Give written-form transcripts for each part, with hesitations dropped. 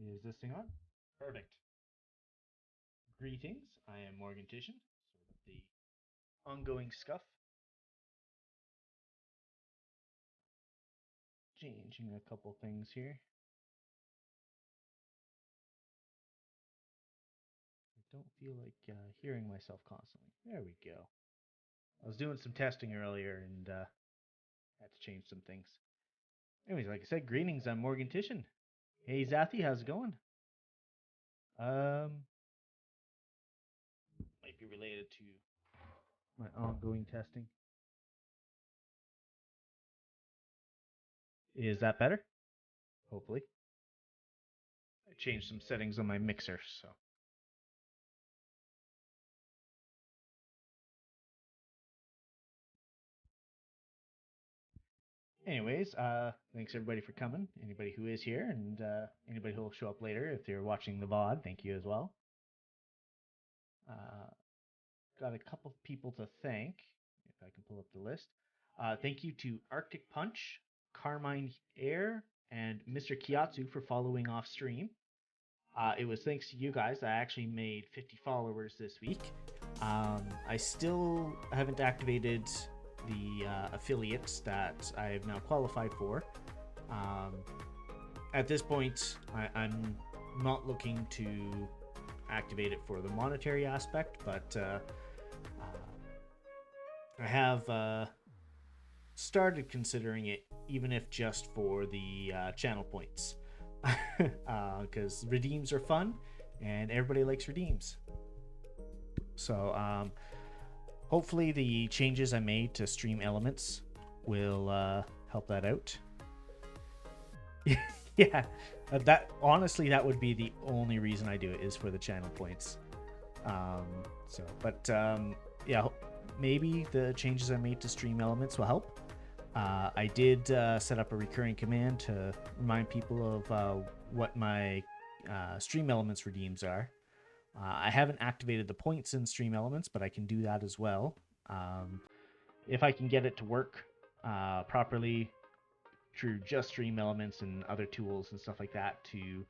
Is this thing on? Perfect. Greetings, I am Morgantician, sort of the ongoing scuff. Changing a couple things here. I don't feel like hearing myself constantly. There we go. I was doing some testing earlier and had to change some things. Anyways, like I said, greetings, I'm Morgantician. Hey Zathy, how's it going? Might be related to my ongoing testing. Is that better? Hopefully. I changed some settings on my mixer, so. Anyways, thanks everybody for coming. Anybody who is here and anybody who will show up later if you're watching the VOD, thank you as well. Got a couple of people to thank, if I can pull up the list. Thank you to Arctic Punch, Carmine Air, and Mr. Kiatsu for following off stream. It was thanks to you guys I actually made 50 followers this week. I still haven't activated the affiliates that I've now qualified for. At this point, I'm not looking to activate it for the monetary aspect, but I have started considering it, even if just for the channel points, because redeems are fun and everybody likes redeems. So hopefully the changes I made to stream elements will help that out. Yeah, that honestly, that would be the only reason I do it, is for the channel points. Yeah, maybe the changes I made to stream elements will help. I did set up a recurring command to remind people of what my stream elements redeems are. I haven't activated the points in stream elements, but I can do that as well. If I can get it to work properly through just stream elements and other tools and stuff like that to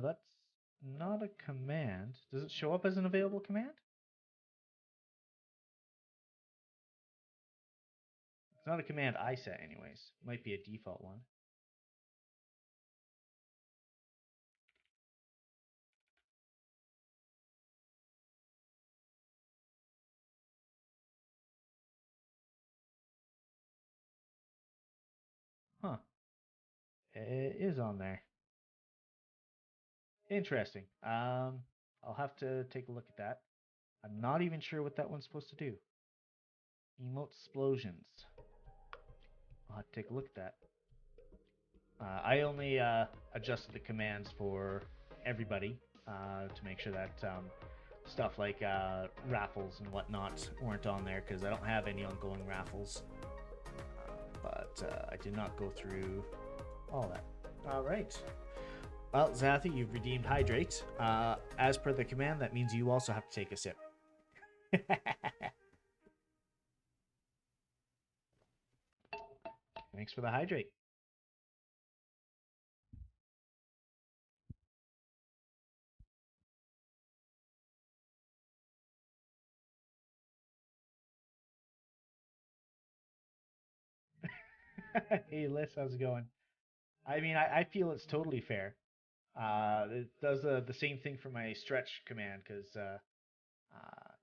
That's not a command. Does it show up as an available command? It's not a command I set anyways. Might be a default one. Huh. It is on there. Interesting. I'll have to take a look at that. I'm not even sure what that one's supposed to do. Emote explosions. I'll have to take a look at that. I only adjusted the commands for everybody to make sure that stuff like raffles and whatnot weren't on there because I don't have any ongoing raffles. But I did not go through all that. All right. Well, Zathy, you've redeemed hydrate. As per the command, that means you also have to take a sip. Thanks for the hydrate. Hey, Liz, how's it going? I mean, I feel it's totally fair. It does the same thing for my stretch command because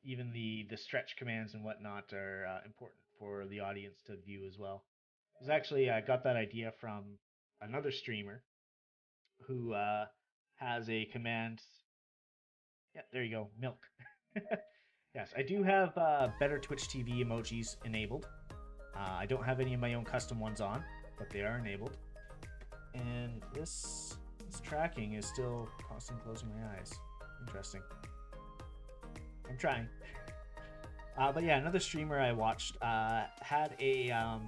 even the stretch commands and whatnot are important for the audience to view as well. It was actually I got that idea from another streamer who has a command. Yeah, there you go, milk. Yes, I do have better Twitch TV emojis enabled. I don't have any of my own custom ones on, but they are enabled. And this tracking is still constantly closing my eyes. Interesting. I'm trying. But yeah, another streamer I watched had a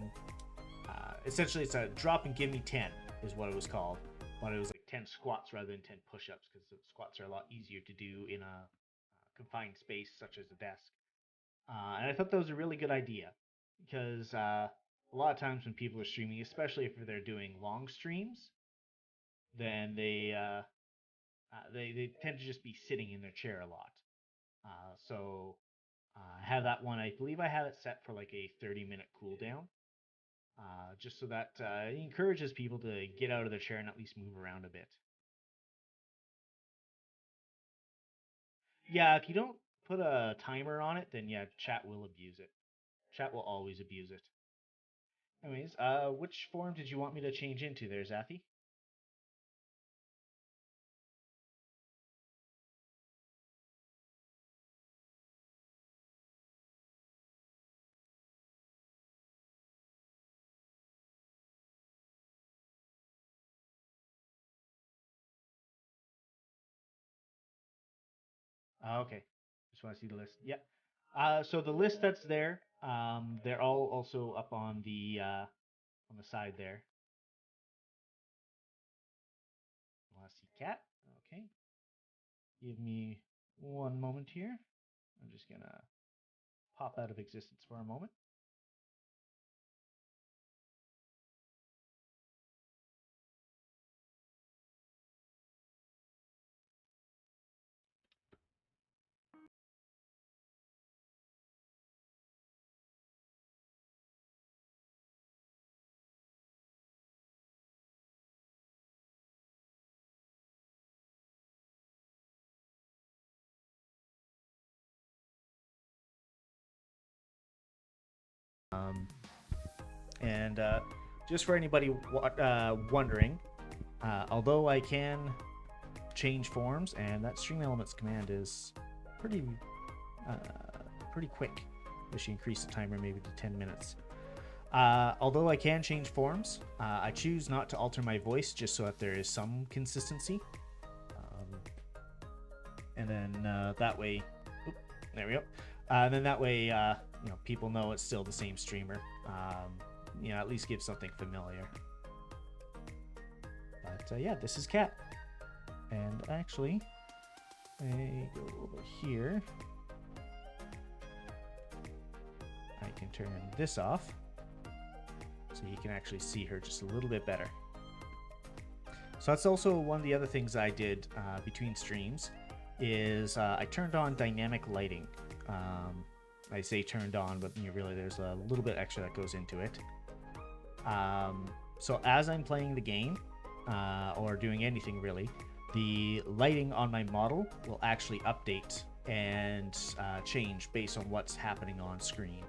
essentially it's a drop and give me 10 is what it was called, but it was like 10 squats rather than 10 push-ups because the squats are a lot easier to do in a confined space such as a desk. And I thought that was a really good idea because a lot of times when people are streaming, especially if they're doing long streams, then they tend to just be sitting in their chair a lot. So I have that one. I believe I have it set for like a 30-minute cooldown, just so that it encourages people to get out of their chair and at least move around a bit. Yeah, if you don't put a timer on it, then yeah, chat will abuse it. Chat will always abuse it. Anyways, which form did you want me to change into there, Zathy? Okay, just want to see the list. Yeah. So the list that's there, they're all also up on the side there. Want to see cat? Okay. Give me one moment here. I'm just gonna pop out of existence for a moment. And just for anybody wondering, although I can change forms, and that stream elements command is pretty pretty quick. I should increase the timer maybe to 10 minutes. Although I can change forms, I choose not to alter my voice just so that there is some consistency. And then that way, there we go. And then that way, people know it's still the same streamer. At least give something familiar. But yeah, this is Cat. And actually, I go over here. I can turn this off so you can actually see her just a little bit better. So that's also one of the other things I did between streams is I turned on dynamic lighting. I say turned on, but really there's a little bit extra that goes into it. So as I'm playing the game or doing anything really, the lighting on my model will actually update and change based on what's happening on screen.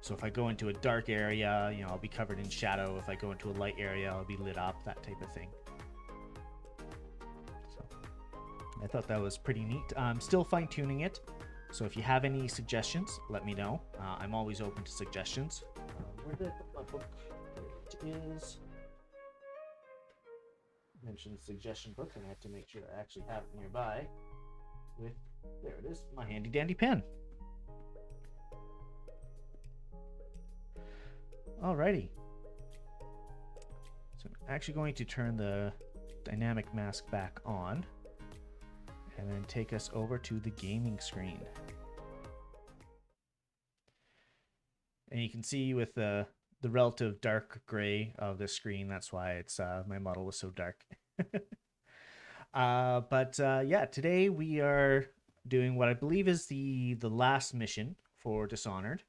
So if I go into a dark area, you know, I'll be covered in shadow. If I go into a light area, I'll be lit up, that type of thing. So I thought that was pretty neat. I'm still fine-tuning it. So if you have any suggestions, let me know. I'm always open to suggestions. Where did I put my book? It is... I mentioned suggestion book, and I have to make sure I actually have it nearby. There it is, my handy dandy pen. Alrighty. So I'm actually going to turn the dynamic mask back on and then take us over to the gaming screen. And you can see with the relative dark gray of the screen, that's why it's my model was so dark. Yeah, today we are doing what I believe is the last mission for Dishonored.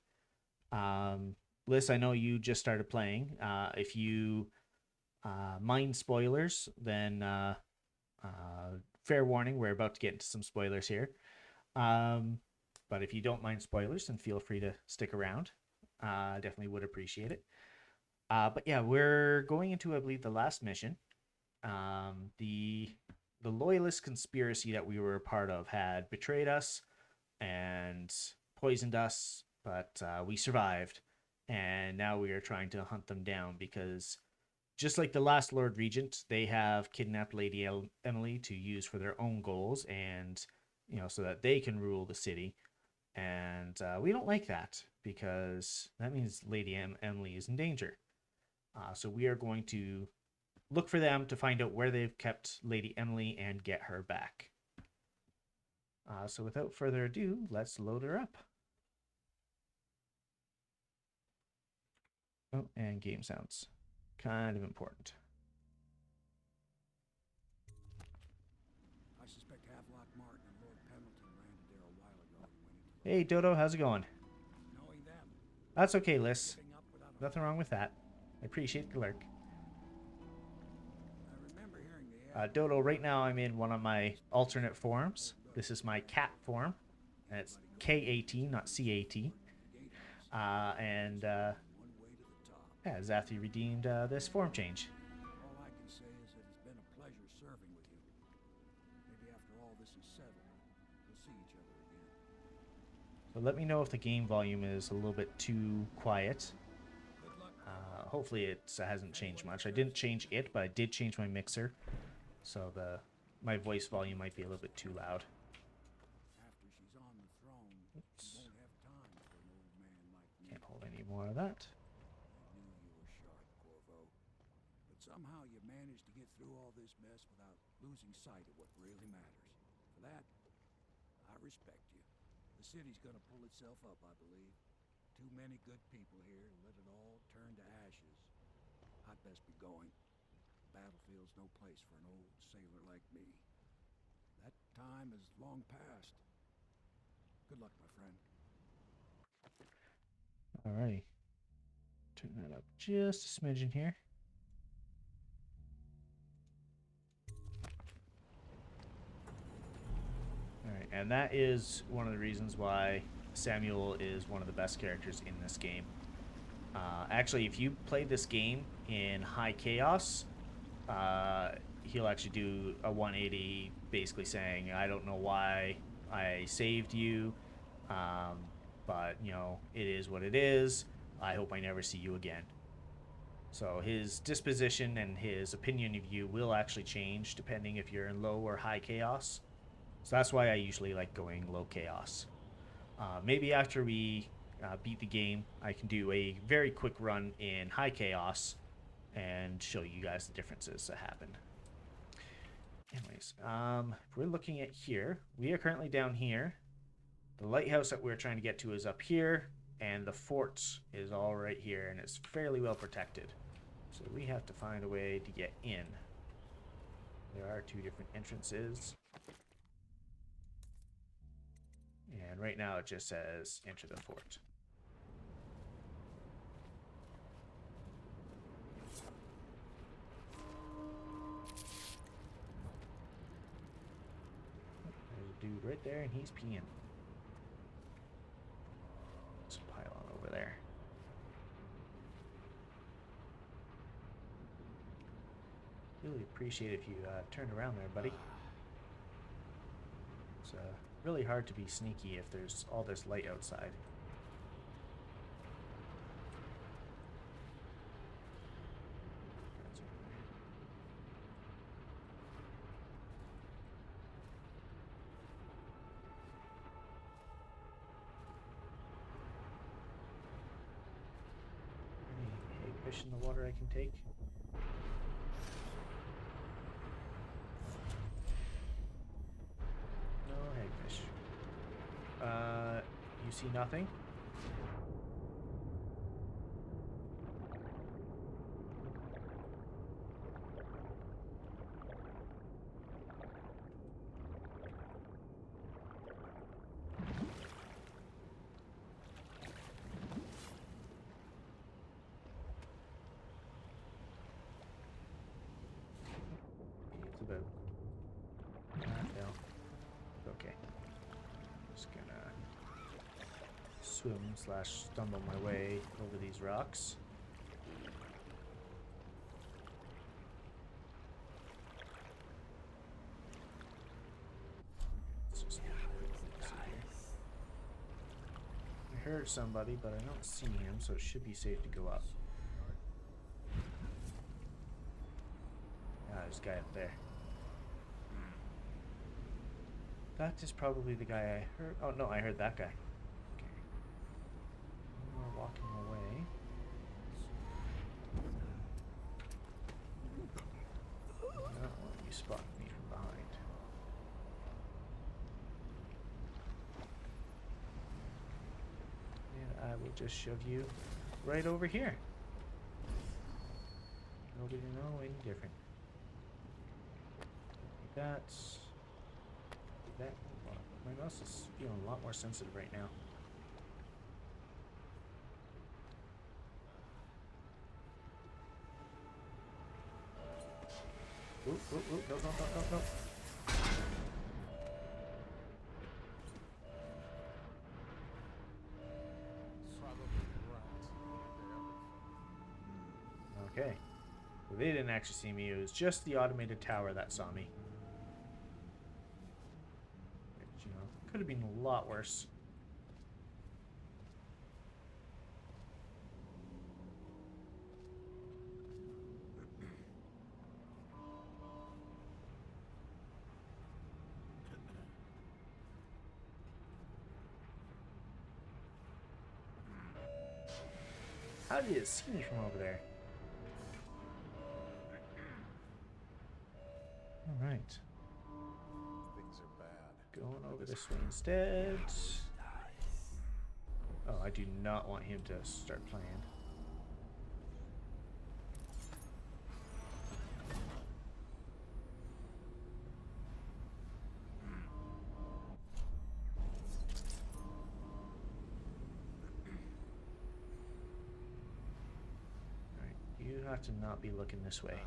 Liz, I know you just started playing. If you mind spoilers, then fair warning, we're about to get into some spoilers here. But if you don't mind spoilers, then feel free to stick around. Definitely would appreciate it. But yeah, we're going into, I believe, the last mission. The loyalist conspiracy that we were a part of had betrayed us and poisoned us, but we survived. And now we are trying to hunt them down because just like the last Lord Regent, they have kidnapped Lady Emily to use for their own goals and, you know, so that they can rule the city. And we don't like that because that means Lady Emily is in danger. So we are going to look for them to find out where they've kept Lady Emily and get her back. So without further ado, let's load her up. Oh, and game sounds. Kind of important. I suspect Havelock Martin and Lord Pendleton landed there a while ago and went into Hey, Dodo, how's it going? knowing them. That's okay, Liz. Giving up without a Nothing wrong with that. I appreciate the lurk. I remember hearing the Dodo, right now I'm in one of my alternate forums. This is my cat forum. And it's K-A-T, not C-A-T. one way to the top. Yeah, Zathy redeemed this form change. All I can say is that it's been a pleasure serving with you. Maybe after all this is settled, we'll see each other again. So let me know if the game volume is a little bit too quiet. Good luck. Hopefully it hasn't changed much. I didn't change it, but I did change my mixer. So my voice volume might be a little bit too loud. After she's on the throne, Oops. you won't have time for an old man like me. Can't hold any more of that. I knew you were sharp, Corvo. But somehow you managed to get through all this mess without losing sight of what really matters. For that, I respect you. The city's gonna pull itself up, I believe. Too many good people here to let it all turn to ashes. I'd best be going. The battlefield's no place for an old sailor like me. That time is long past. Good luck, my friend. Alrighty. Turn that up just a smidgen here. Alright, and that is one of the reasons why Samuel is one of the best characters in this game. Actually, if you play this game in high chaos, he'll actually do a 180 basically saying, I don't know why I saved you, but, you know, it is what it is. I hope I never see you again. So his disposition and his opinion of you will actually change depending if you're in low or high chaos. So that's why I usually like going low chaos. Maybe after we beat the game, I can do a very quick run in high chaos and show you guys the differences that happen. Anyways, if we're looking at here, we are currently down here. The lighthouse that we're trying to get to is up here, and the fort is all right here, and it's fairly well protected. So we have to find a way to get in. There are two different entrances. And right now it just says enter the fort. There's a dude right there and he's peeing. There's a pylon over there. Really appreciate if you turn around there, buddy. It's really hard to be sneaky if there's all this light outside. Any fish in the water I can take? You see nothing? It's about fail. Okay. Just gonna swim / stumble my way over these rocks. Let's just I heard somebody, but I don't see him, so it should be safe to go up. Ah, there's a guy up there. That is probably the guy I heard. Oh no, I heard that guy. Walking away. I don't want you spotting me from behind. And I will just shove you right over here. Nobody know any different. That's that. My mouse is feeling a lot more sensitive right now. Ooh, no. Okay. Well, they didn't actually see me. It was just the automated tower that saw me. Which, you know, could have been a lot worse. How did it see me from over there? Alright. Things are bad. Going over this way instead. Oh, I do not want him to start playing. You have to not be looking this way.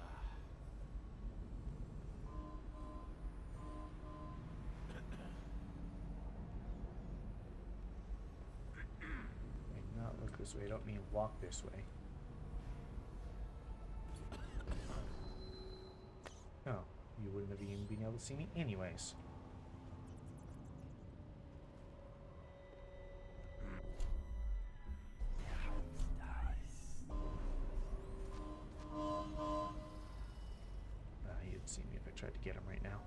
Not look this way. I don't mean walk this way. Oh, you wouldn't have even been able to see me anyways. He'd see me if I tried to get him right now.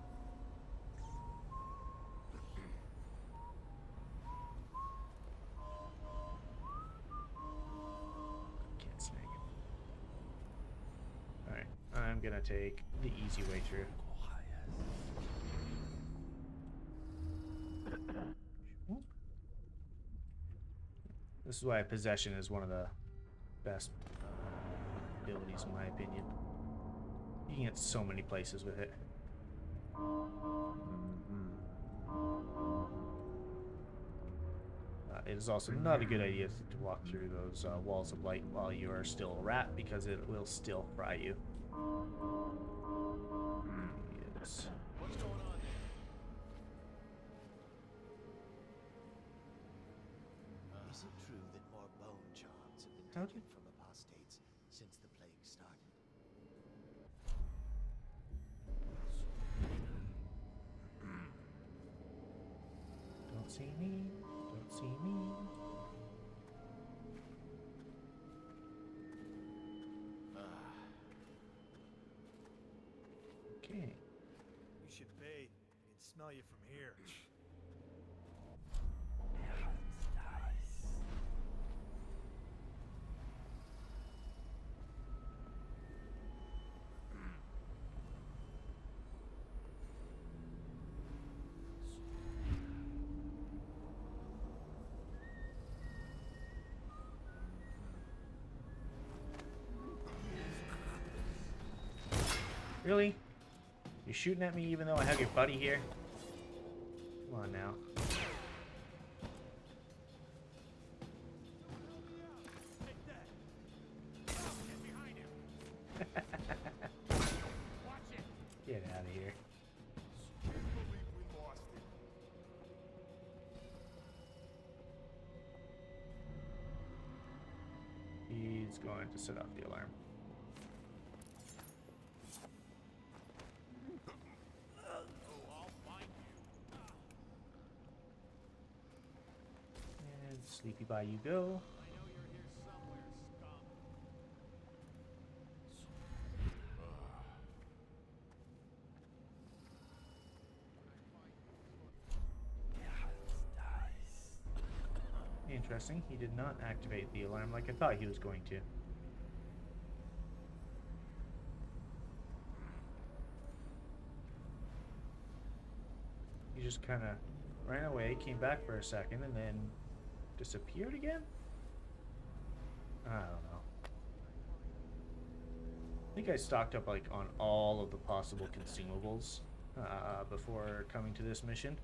Can't snag him. Alright, I'm gonna take the easy way through. This is why possession is one of the best abilities in my opinion. You can get so many places with it. It is also not a good idea to walk through those walls of light while you are still a rat, because it will still fry you. Yes. What's going on there? Is it true that more bone charms have been How taken from apostates since the plague started? Don't see me. Don't see me. Okay. You should bathe. I can smell you from here. Really? You're shooting at me even though I have your buddy here? Come on now. Take that. Get behind him. Watch it. Get out of here. Can't believe we lost it. He's going to set off the alarm. And sleepy bye you go. I know you're here somewhere, scum. Interesting. He did not activate the alarm like I thought he was going to. He just kind of ran away, came back for a second, and then disappeared again? I don't know. I think I stocked up like on all of the possible consumables before coming to this mission,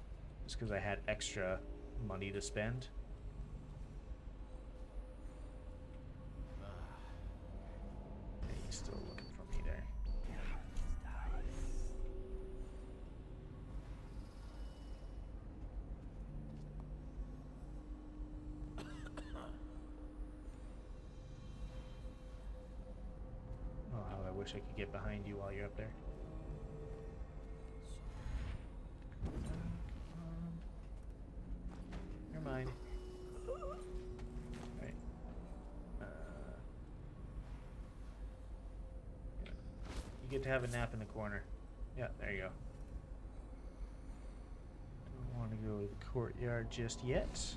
just because I had extra money to spend. Okay, he's still looking for me there. Oh, how I wish I could get behind you while you're up there. You're mine. Right. You get to have a nap in the corner. Yeah, there you go. Don't want to go to the courtyard just yet.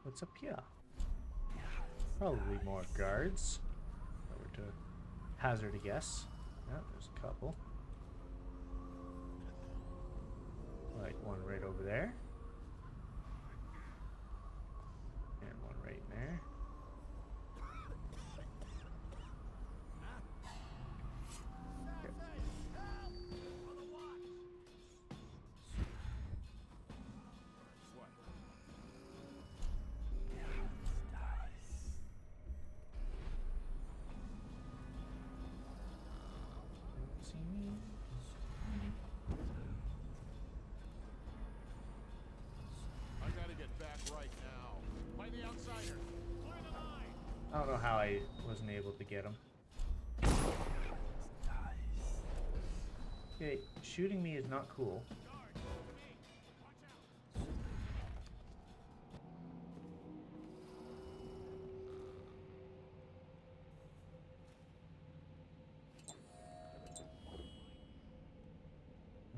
What's up here? Probably more guards. If I were to hazard a guess. Yeah, there's a couple. Like one right over there. And one right there. Okay. Don't see me. I gotta get back right now. By the outsider. Clear the line. I don't know how I wasn't able to get him. Okay, shooting me is not cool.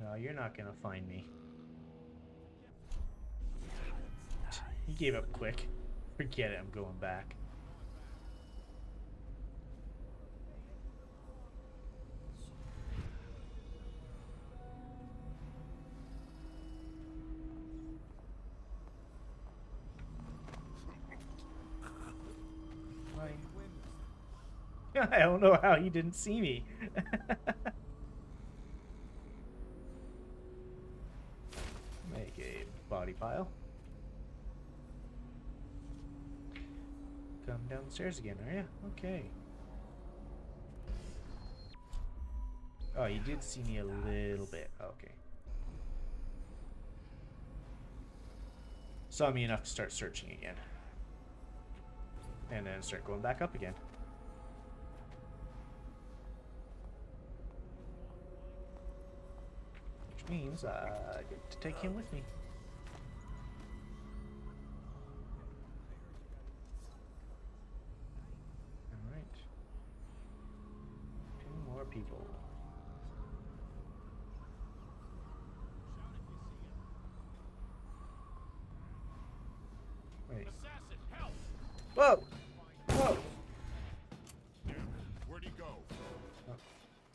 No, you're not gonna find me. He gave up quick. Forget it, I'm going back. Fine. I don't know how he didn't see me. Make a body pile. Come down the stairs again, are you? Okay. Oh, you did see me a little bit. Okay. Saw me enough to start searching again. And then start going back up again. Which means I get to take him with me. Alright. 2 more people. Wait. Assassin, help! Whoa! Whoa! Damn it. Where'd he go?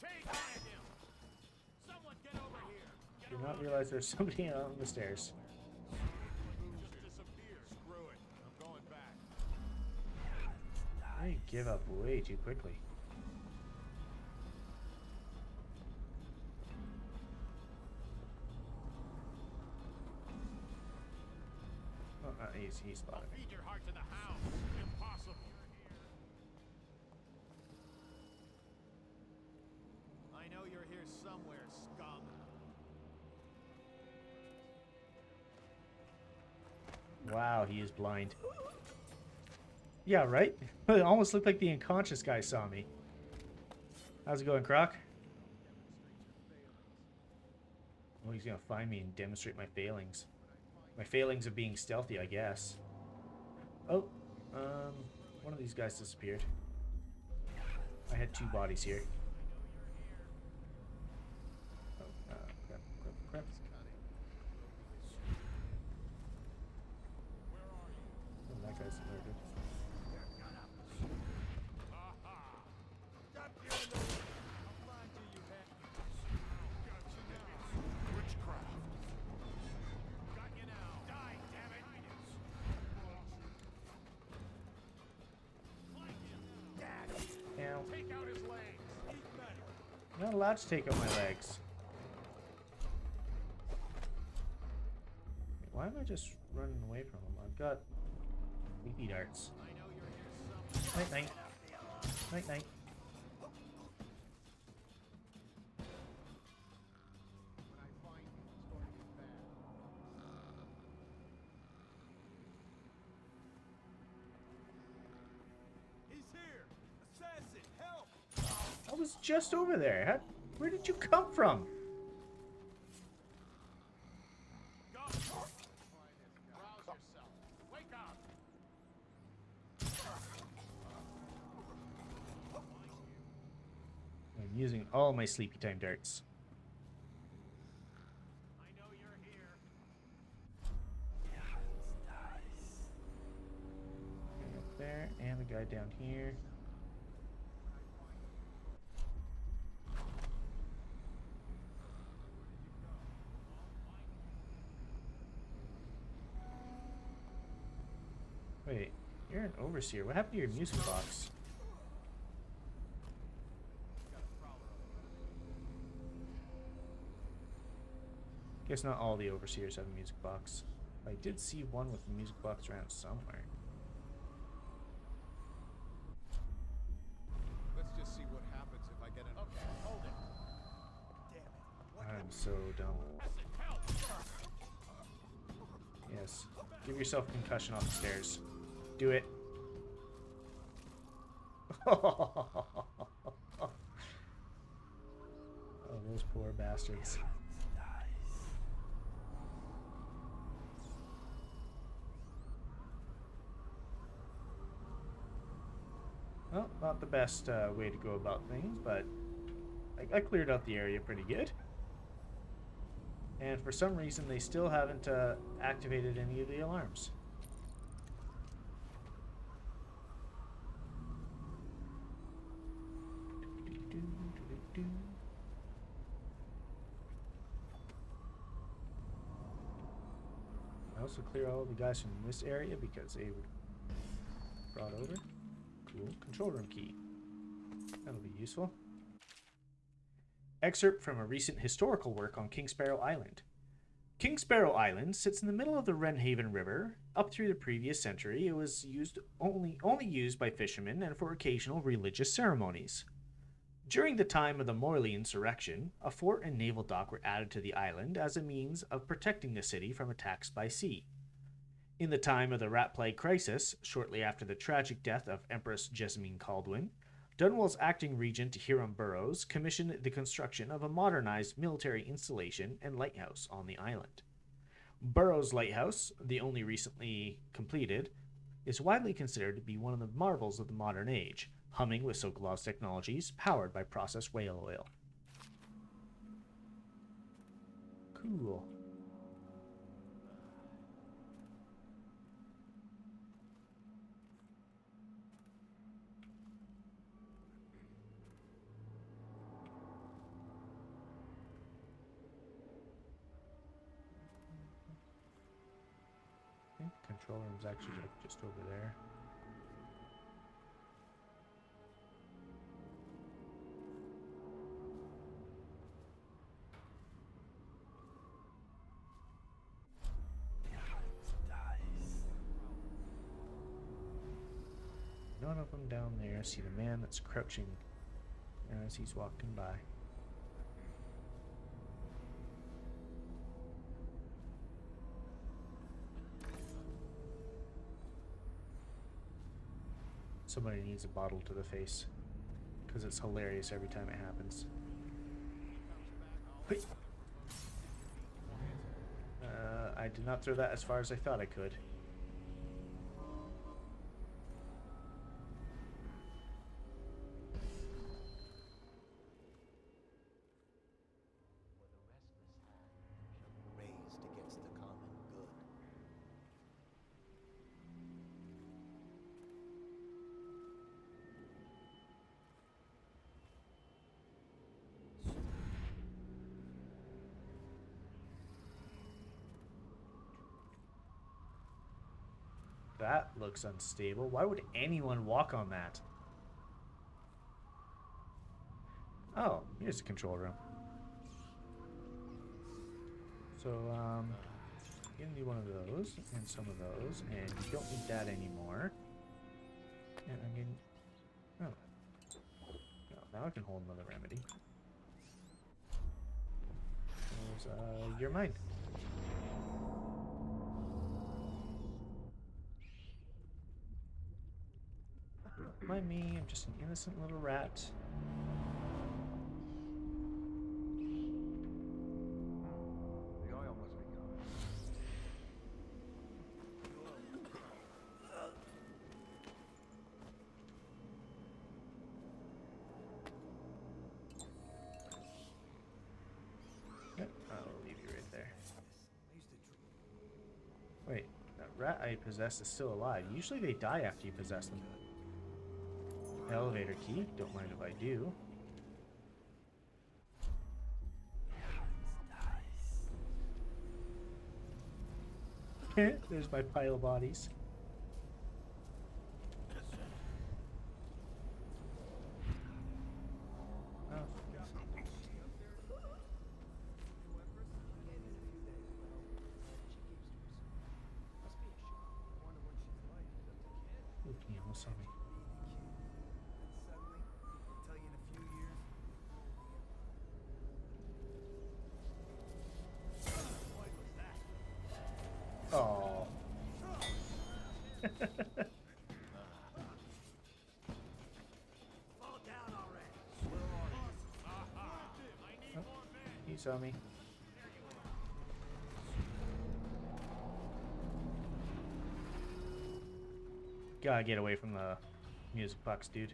Take on him! Someone get over here! Did not realize there's somebody on the stairs. Just disappeared. Screw it. I'm going back. I give up way too quickly. Oh, he's spotted me. Feed your heart to the hound. Impossible. I know you're here somewhere, scum. Wow, he is blind. Yeah, right? It almost looked like the unconscious guy saw me. How's it going, Croc? Oh, he's gonna find me and demonstrate my failings. My failings of being stealthy, I guess. Oh, one of these guys disappeared. I had 2 bodies here. Oh, crap. Oh, that guy's murdered. Witchcraft. Got you now. Die, damn it! Ow. Take out his legs. I'm not allowed to take out my legs. Why am I just running away from him? I've got leafy darts. I know you're here somewhere. Night, night. Night, night. When I find you, it's going to get bad. He's here! Assassin, help! I was just over there. Where did you come from? Go! Rouse yourself. Wake up! I'm using all my sleepy time darts. I know you're here. Guy up there, and the guy down here. Wait, you're an overseer. What happened to your music box? Guess not all the overseers have a music box. I did see one with a music box around somewhere. Let's just see what happens if I get an... Okay, hold it. Damn it. I'm so dumb. Assassin, help! Yes. Give yourself a concussion off the stairs. Do it. Oh, those poor bastards. Well, not the best way to go about things, but I cleared out the area pretty good. And for some reason, they still haven't activated any of the alarms. I also clear all the guys from this area because they were brought over. Cool. Control room key. That'll be useful. Excerpt from a recent historical work on King Sparrow Island. King Sparrow Island sits in the middle of the Wrenhaven River. Up through the previous century, it was only used by fishermen and for occasional religious ceremonies. During the time of the Morley insurrection, a fort and naval dock were added to the island as a means of protecting the city from attacks by sea. In the time of the rat plague crisis, shortly after the tragic death of Empress Jessamine Caldwin, Dunwell's acting regent Hiram Burroughs commissioned the construction of a modernized military installation and lighthouse on the island. Burroughs' lighthouse, the only recently completed, is widely considered to be one of the marvels of the modern age, humming with Sokolov's technologies, powered by processed whale oil. Cool. I think the control room's actually like just over there. None of them down there. See the man that's crouching as he's walking by. Somebody needs a bottle to the face, because it's hilarious every time it happens. Wait. I did not throw that as far as I thought I could. Raised against the common good. That looks unstable. Why would anyone walk on that? Oh, here's the control room. So, I'm gonna do one of those and some of those, and you don't need that anymore. And I'm getting. Oh. No, now I can hold another remedy. You're mine. Don't mind me, I'm just an innocent little rat. The oil must be gone. Yep, I'll leave you right there. Wait, that rat I possessed is still alive. Usually they die after you possess them. Elevator key, don't mind if I do. There's my pile of bodies. Oh. Ooh, can you almost saw me? Oh. You saw me. Gotta get away from the music box, dude.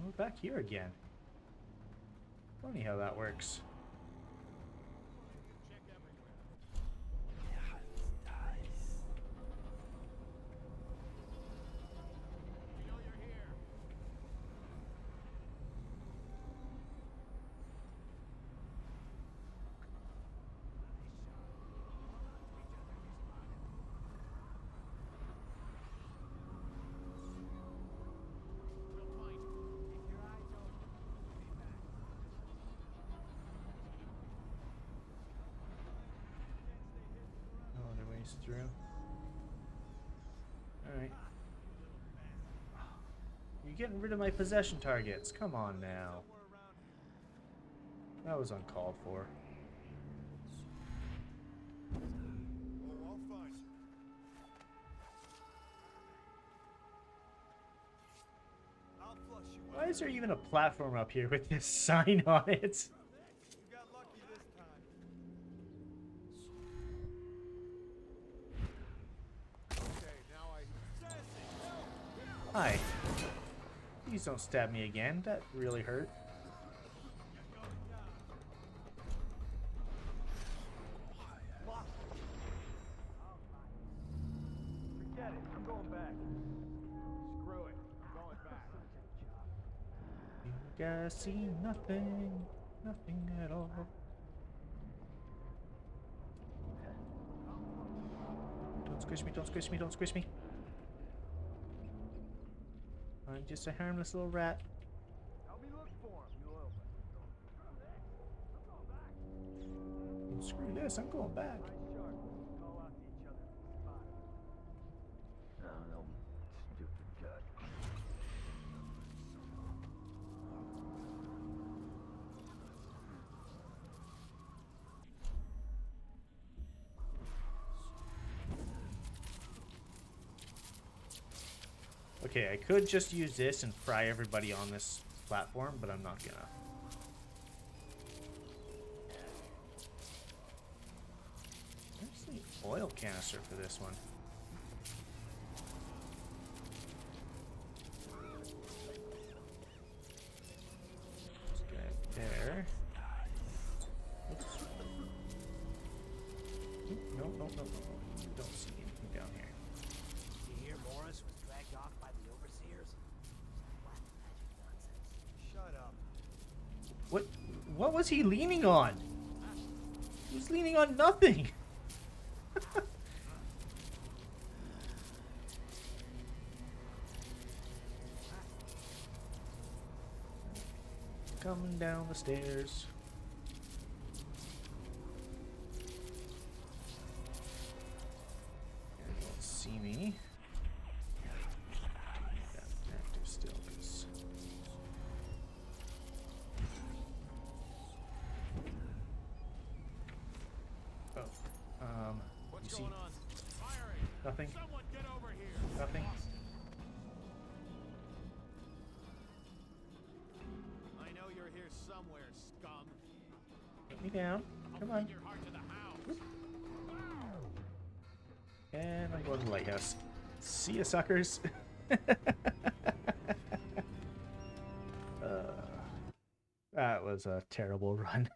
We're back here again. Funny how that works. Squeeze through. Alright. You're getting rid of my possession targets. Come on now. That was uncalled for. Oh, I'll find you. I'll flush you Why out. is there even a platform up here with this sign on it? You got lucky this time. Okay, now I... Hi. Please don't stab me again. That really hurt. Forget it. I'm going back. Screw it. I'm going back. You guys see nothing. Nothing at all. Don't squish me, don't squish me, don't squish me. I'm just a harmless little rat. Help me look for him, you little bit. Screw this, I'm going back. Nice shark. Call out to each other if we spot him. Oh, no, stupid gut. Okay, I could just use this and fry everybody on this platform, but I'm not gonna. Where's the oil canister for this one? Let's get there. Oops. Oop, no, no, no, no, no. Don't see anything down here. You hear Morris was dragged off by the overseers? What magic nonsense. Shut up. What was he leaning on? He was leaning on nothing. Coming down the stairs. And he won't see me. That active still is. Oh, What's you see going on? Firing! nothing? Someone get over here! Nothing? I know you're here somewhere, scum. Put me down. Come I'll on. bring your heart to the house! And I'm going to the lighthouse. See ya, suckers. That was a terrible run.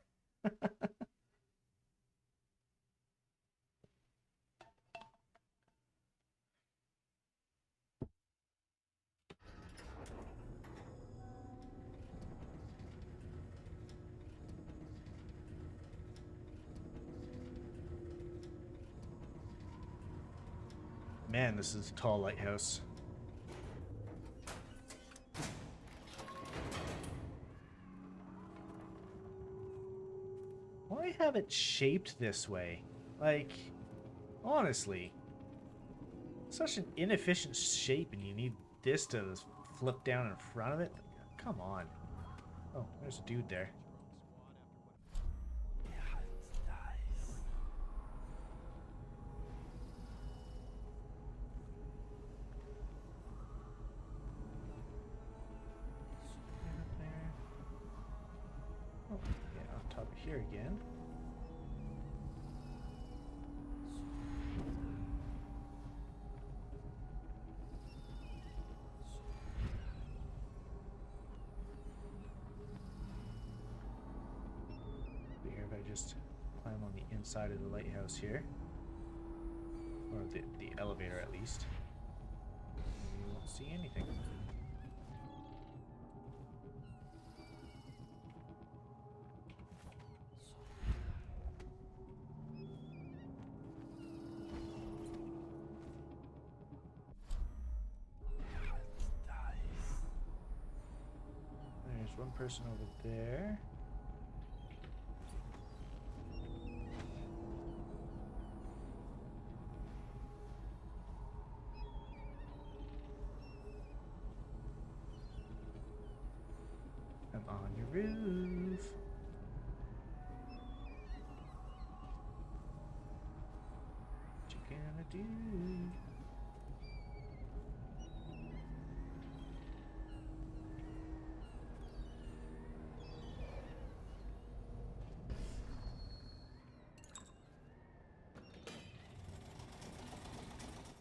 Man, this is a tall lighthouse. Why have it shaped this way? Like, honestly, such an inefficient shape, and you need this to flip down in front of it? Come on. Oh, there's a dude there. Oh, yeah, on top of here again. Be here if I just climb on the inside of the lighthouse here, or the elevator at least. You won't see anything. There's one person over there. roof. What you gonna do?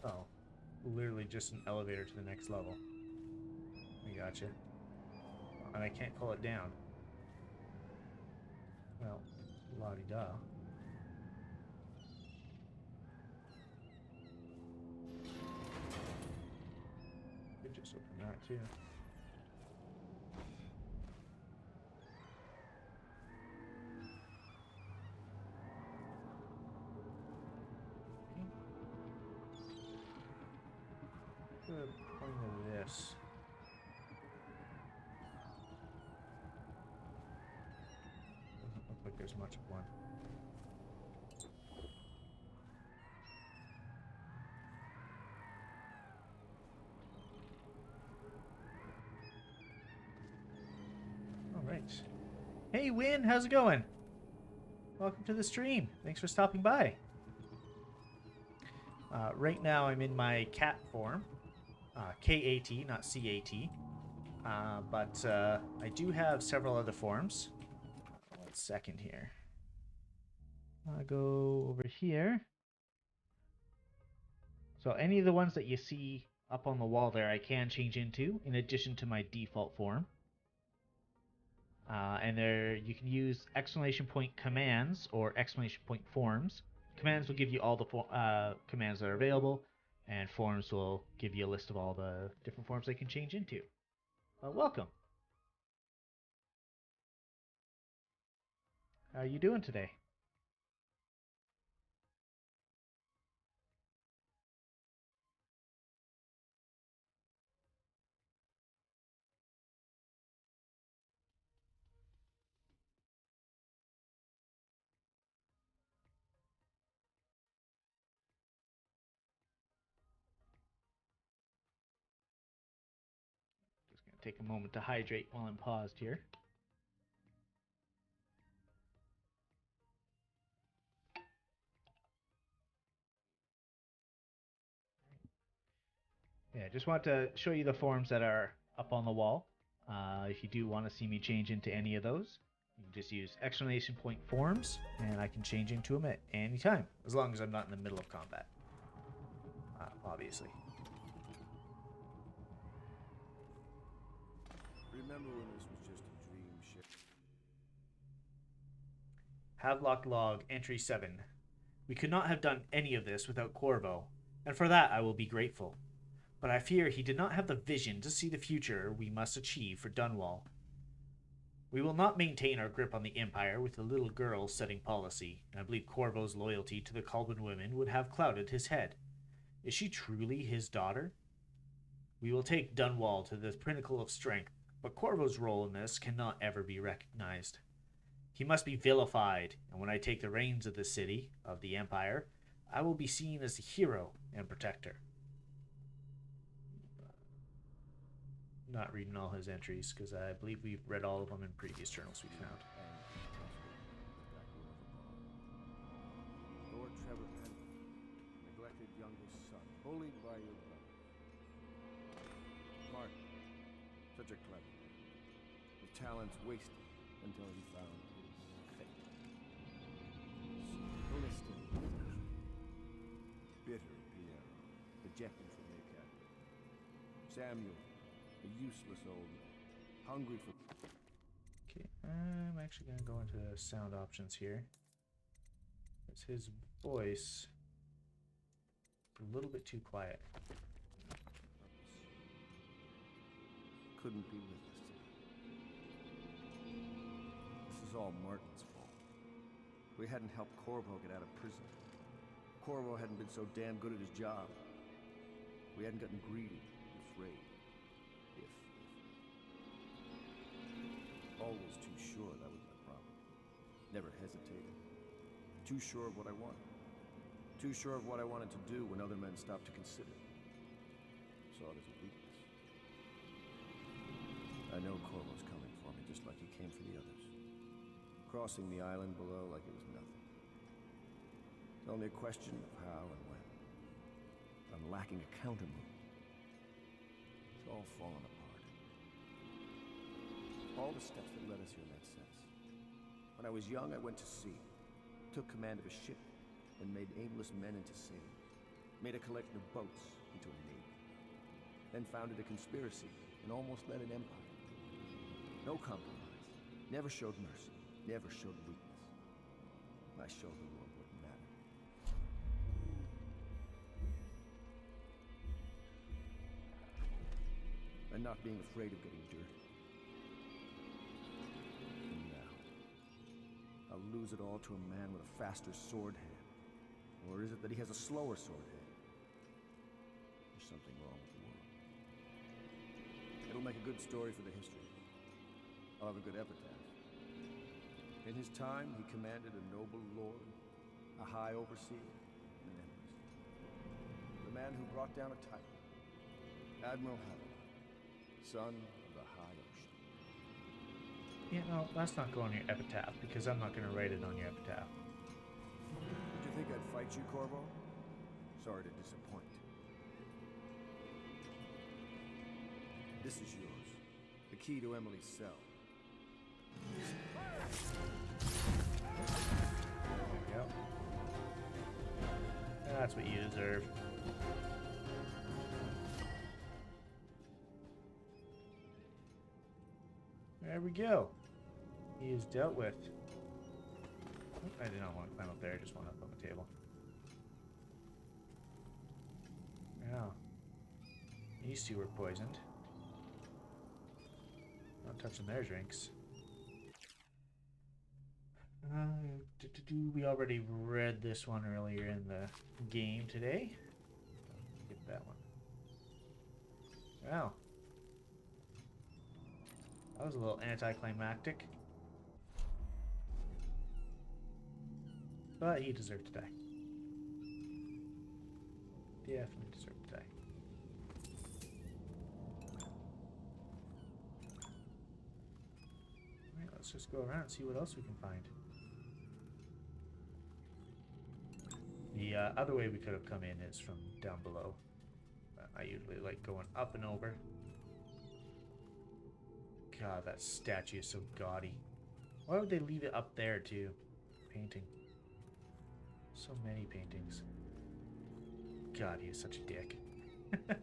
Oh, literally just an elevator to the next level. I gotcha. And I can't pull it down. Well, la-di-da. Could just open that too. Good point of this. Doesn't look like there's much of one. All right. Hey, Win, how's it going? Welcome to the stream. Thanks for stopping by. Right now, I'm in my cat form. K-A-T, not C-A-T. But I do have several other forms. 1 second here. I'll go over here. So any of the ones that you see up on the wall there, I can change into, in addition to my default form. And there you can use exclamation point commands or exclamation point forms. Commands will give you all the commands that are available, and forms will give you a list of all the different forms they can change into. Welcome. How are you doing today? Just going to take a moment to hydrate while I'm paused here. Yeah, just want to show you the forms that are up on the wall. If you do want to see me change into any of those, you can just use exclamation point forms, and I can change into them at any time, as long as I'm not in the middle of combat, obviously. Remember when this was just a dream ship? Havelock log entry 7. We could not have done any of this without Corvo, and for that I will be grateful. But I fear he did not have the vision to see the future we must achieve for Dunwall. We will not maintain our grip on the Empire with the little girl setting policy, and I believe Corvo's loyalty to the Colburn women would have clouded his head. Is she truly his daughter? We will take Dunwall to the pinnacle of strength, but Corvo's role in this cannot ever be recognized. He must be vilified, and when I take the reins of the city, of the Empire, I will be seen as the hero and protector. Not reading all his entries, because I believe we've read all of them in previous journals we found. Lord Trevor Pendleton, neglected youngest son, bullied by your brothers. Martin, such a clever man. His talents wasted until he found his fate. Ballistic, bitter Pierre, rejected from the academy. Samuel, a useless old man, hungry for... Okay, I'm actually going to go into sound options here. It's his voice a little bit too quiet. Couldn't be with us tonight. This is all Martin's fault. We hadn't helped Corvo get out of prison. Corvo hadn't been so damn good at his job. We hadn't gotten greedy, afraid. Always too sure, that was my problem. Never hesitated. Too sure of what I wanted. Too sure of what I wanted to do when other men stopped to consider. Saw it as a weakness. I know Corvo's coming for me, just like he came for the others. Crossing the island below like it was nothing. It's only a question of how and when. I'm lacking a counter move. It's all fallen apart. All the steps that led us here made sense. When I was young, I went to sea. Took command of a ship and made aimless men into sailors. Made a collection of boats into a navy. Then founded a conspiracy and almost led an empire. No compromise. Never showed mercy. Never showed weakness. I showed the world what mattered. And not being afraid of getting dirty. And now, I'll lose it all to a man with a faster sword hand. Or is it that he has a slower sword hand? There's something wrong with the world. It'll make a good story for the history. I'll have a good epitaph. In his time, he commanded a noble lord, a high overseer, and an empress. The man who brought down a titan, Admiral Havelock, son of the high ocean. Yeah, no, that's not going on your epitaph, because I'm not going to write it on your epitaph. Did you think I'd fight you, Corvo? Sorry to disappoint. This is yours. The key to Emily's cell. There we go. That's what you deserve. There we go. He is dealt with. I did not want to climb up there, I just went up on the table. Now, these two were poisoned. Not touching their drinks. We already read this one earlier in the game today. Get that one. Wow. That was a little anticlimactic. But he deserved to die. Definitely deserved to die. Alright, let's just go around and see what else we can find. The other way we could have come in is from down below. I usually like going up and over. God, that statue is so gaudy. Why would they leave it up there too? Painting. So many paintings. God, he is such a dick. Another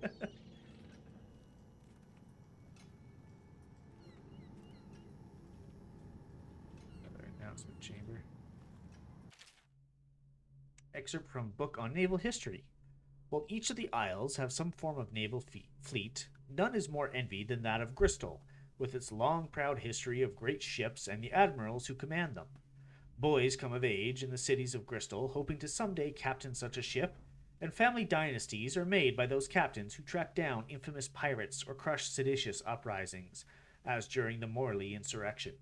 announcement chamber. Excerpt from book on naval history. While each of the isles have some form of naval fleet, none is more envied than that of Bristol, with its long proud history of great ships and the admirals who command them. Boys come of age in the cities of Bristol, hoping to someday captain such a ship, and family dynasties are made by those captains who track down infamous pirates or crush seditious uprisings, as during the Morley insurrection.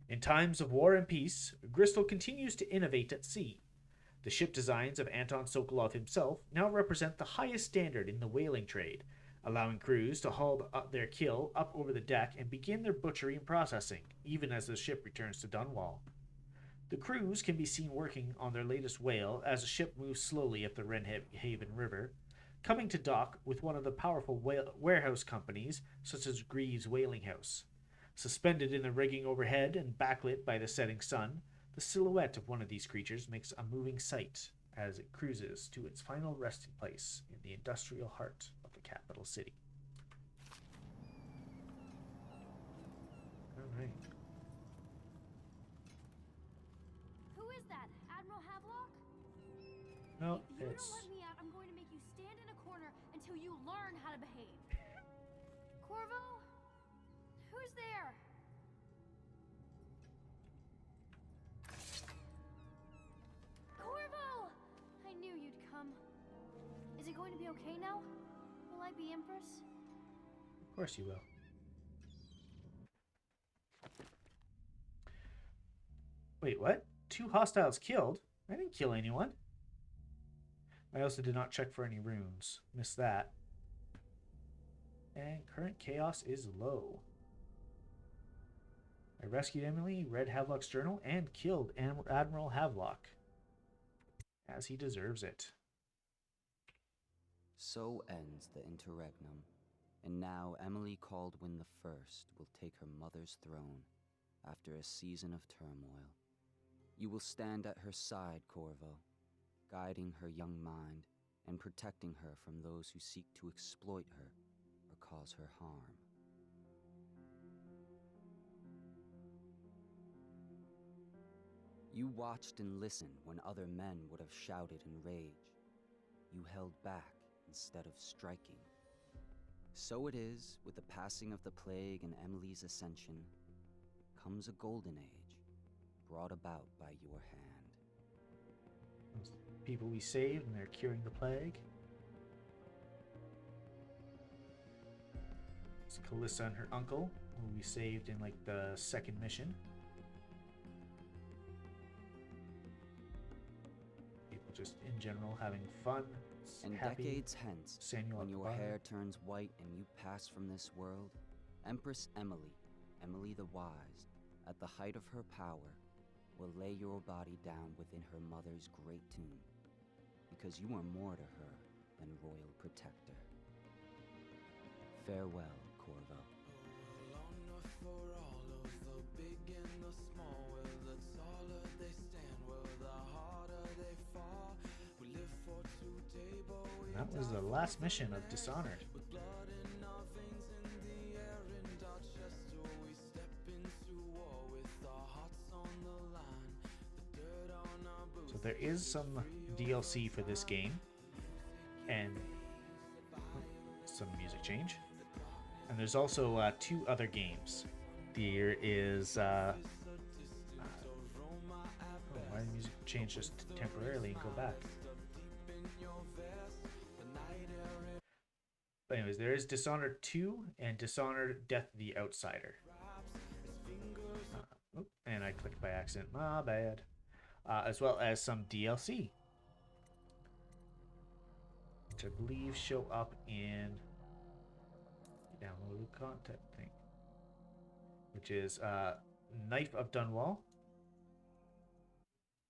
In times of war and peace, Bristol continues to innovate at sea. The ship designs of Anton Sokolov himself now represent the highest standard in the whaling trade, allowing crews to haul up their kill up over the deck and begin their butchery and processing, even as the ship returns to Dunwall. The crews can be seen working on their latest whale as the ship moves slowly up the Wrenhaven River, coming to dock with one of the powerful warehouse companies, such as Greaves Whaling House. Suspended in the rigging overhead and backlit by the setting sun, the silhouette of one of these creatures makes a moving sight as it cruises to its final resting place in the industrial heart of the capital city. All right. Who is that? Admiral Havelock? No, If you it's... don't let me out, I'm going to make you stand in a corner until you learn how to behave. Corvo? Who's there? Corvo! I knew you'd come. Is it going to be okay now? Will I be Empress? Of course you will. Wait, what? 2 hostiles killed? I didn't kill anyone. I also did not check for any runes. Missed that. And current chaos is low. I rescued Emily, read Havelock's journal, and killed Admiral Havelock. As he deserves it. So ends the interregnum, and now Emily Caldwin I will take her mother's throne after a season of turmoil. You will stand at her side, Corvo, guiding her young mind and protecting her from those who seek to exploit her or cause her harm. You watched and listened when other men would have shouted in rage. You held back instead of striking. So it is, with the passing of the plague and Emily's ascension, comes a golden age, brought about by your hand. Those people we saved, and they're curing the plague. It's Calissa and her uncle, who we saved in like the second mission. People just in general having fun. And happy. decades hence, Samuel when at the your bar. hair turns white and you pass from this world, Empress Emily, Emily the Wise, at the height of her power, will lay your body down within her mother's great tomb, because you are more to her than royal protector. Farewell, Corvo. That was the last mission of Dishonored. So there is some DLC for this game, and some music change. And there's also 2 other games. There is why did the music change just temporarily and go back? But anyways, there is Dishonored 2 and Dishonored Death of the Outsider. And I clicked by accident. My bad. As well as some DLC, which I believe show up in downloaded content thing, which is Knife of Dunwall.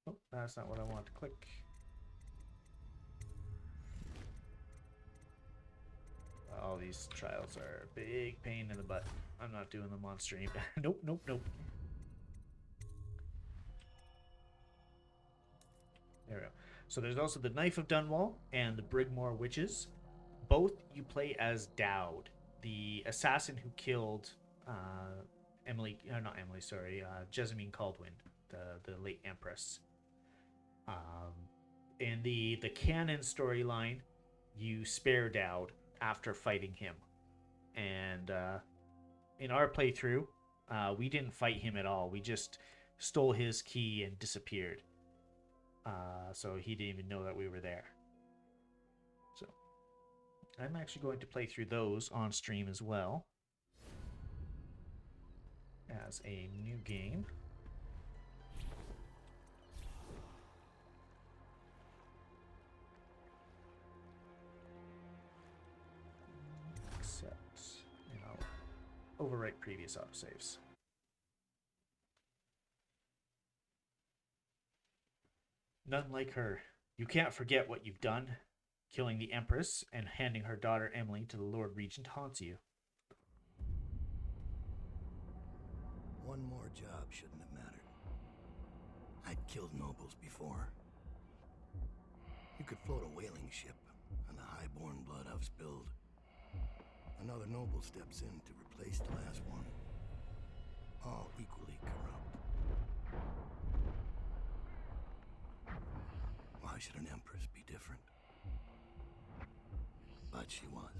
Oh, that's not what I want to click. All these trials are a big pain in the butt. I'm not doing them on stream. Nope, nope, nope. There we go. So there's also the Knife of Dunwall and the Brigmore Witches. Both you play as Dowd, the assassin who killed Jessamine Caldwin, the late Empress. In the canon storyline, you spare Dowd after fighting him. And in our playthrough, we didn't fight him at all. We just stole his key and disappeared. So he didn't even know that we were there. So I'm actually going to play through those on stream as well as a new game. Accept, and I'll overwrite previous autosaves. None like her. You can't forget what you've done. Killing the Empress and handing her daughter Emily to the Lord Regent haunts you. One more job shouldn't have mattered. I'd killed nobles before. You could float a whaling ship, and the high-born blood I've spilled. Another noble steps in to replace the last one. All equally corrupt. Why should an empress be different? But she was.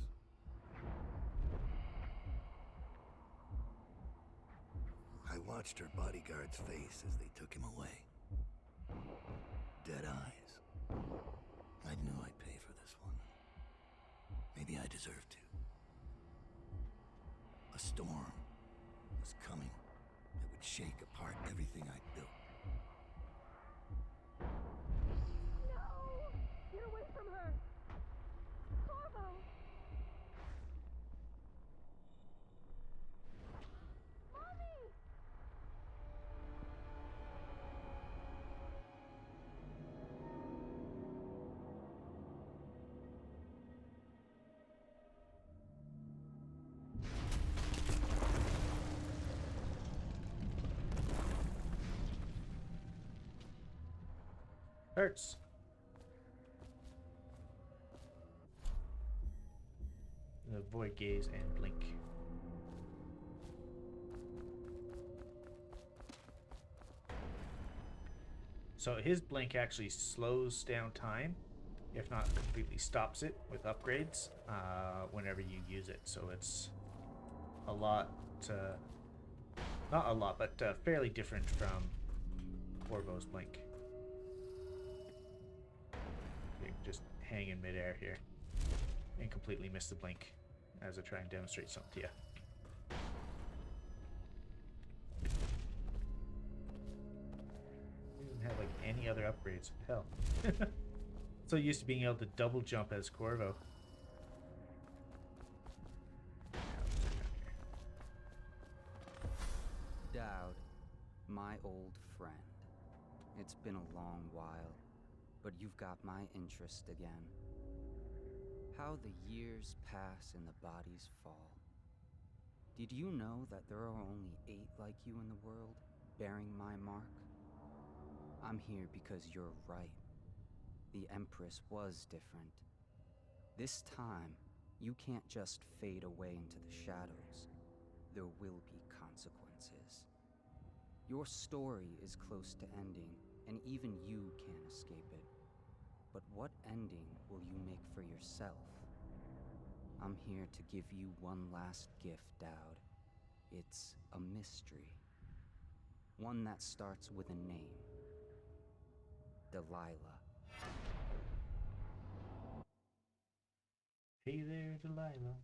I watched her bodyguard's face as they took him away. Dead eyes. I knew I'd pay for this one. Maybe I deserved to. A storm was coming that would shake apart everything I'd built. No! Get away from her! Corvo! Mommy! Hurts. Avoid gaze and blink. So his blink actually slows down time, if not completely stops it with upgrades whenever you use it. So it's a lot, not a lot, but fairly different from Corvo's blink. You can just hang in midair here and completely miss the blink as I try and demonstrate something to you. Have like any other upgrades. Hell. So used to being able to double jump as Corvo. Dowd, my old friend. It's been a long while, but you've got my interest again. How the years pass and the bodies fall. Did you know that there are only 8 like you in the world, bearing my mark? I'm here because you're right. The Empress was different. This time, you can't just fade away into the shadows. There will be consequences. Your story is close to ending, and even you can't escape it. But what ending will you make for yourself? I'm here to give you one last gift, Dowd. It's a mystery. One that starts with a name. Delilah. Hey there, Delilah.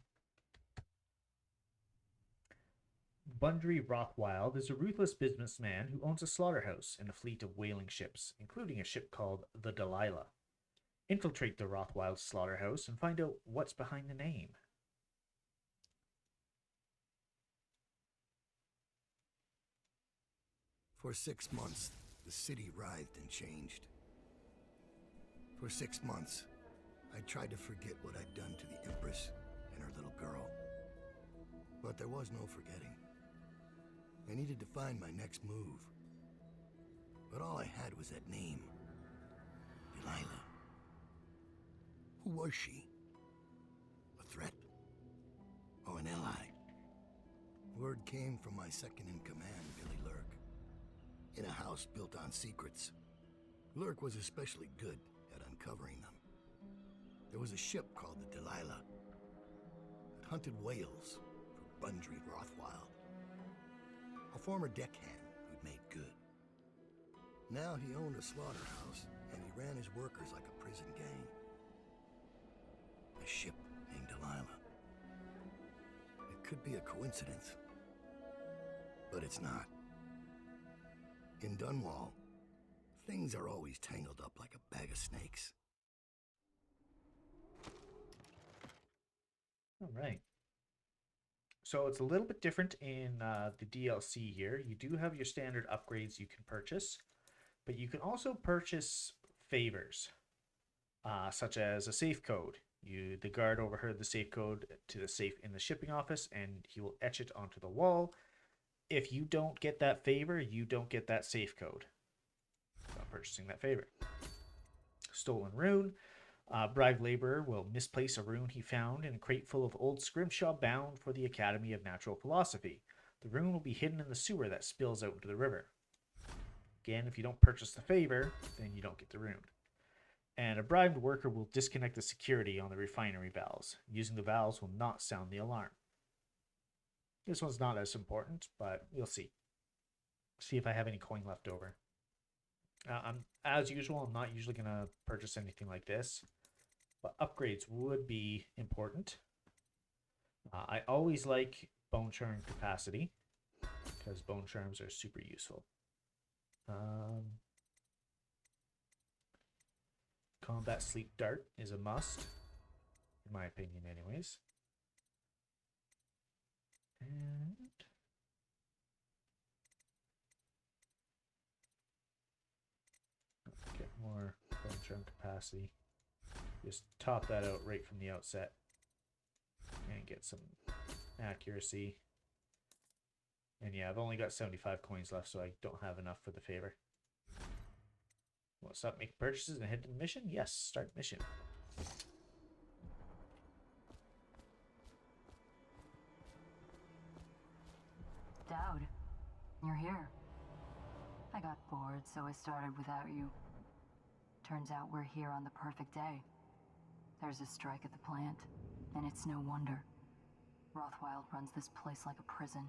Bundry Rothwild is a ruthless businessman who owns a slaughterhouse and a fleet of whaling ships, including a ship called the Delilah. Infiltrate the Rothwild slaughterhouse and find out what's behind the name. For 6 months, the city writhed and changed. For 6 months, I tried to forget what I'd done to the Empress and her little girl. But there was no forgetting. I needed to find my next move. But all I had was that name. Delilah. Who was she? A threat? Or an ally? Word came from my second-in-command, Billy Lurk. In a house built on secrets. Lurk was especially good at uncovering them. There was a ship called the Delilah that hunted whales for Bundry Rothwild. A former deckhand who'd made good. Now he owned a slaughterhouse and he ran his workers like a prison gang. A ship named Delilah. It could be a coincidence, but it's not. In Dunwall, things are always tangled up like a bag of snakes. All right. So it's a little bit different in the DLC here. You do have your standard upgrades you can purchase, but you can also purchase favors, such as a safe code. The guard overheard the safe code to the safe in the shipping office, and he will etch it onto the wall. If you don't get that favor, you don't get that safe code. So I'm purchasing that favor. Stolen rune. Bribed laborer will misplace a rune he found in a crate full of old scrimshaw bound for the Academy of Natural Philosophy. The rune will be hidden in the sewer that spills out into the river. Again, if you don't purchase the favor, then you don't get the rune. And a bribed worker will disconnect the security on the refinery valves. Using the valves will not sound the alarm. This one's not as important, but we'll see. See if I have any coin left over. As usual, I'm not usually going to purchase anything like this, but upgrades would be important. I always like bone charm capacity, because bone charms are super useful. Combat sleep dart is a must, in my opinion anyways. And get more bone charm capacity. Just top that out right from the outset and get some accuracy. And yeah, I've only got 75 coins left, so I don't have enough for the favor. Want to stop making purchases and head to the mission? Yes, start mission. Dowd, you're here. I got bored, so I started without you. Turns out we're here on the perfect day. There's a strike at the plant, and it's no wonder. Rothwild runs this place like a prison.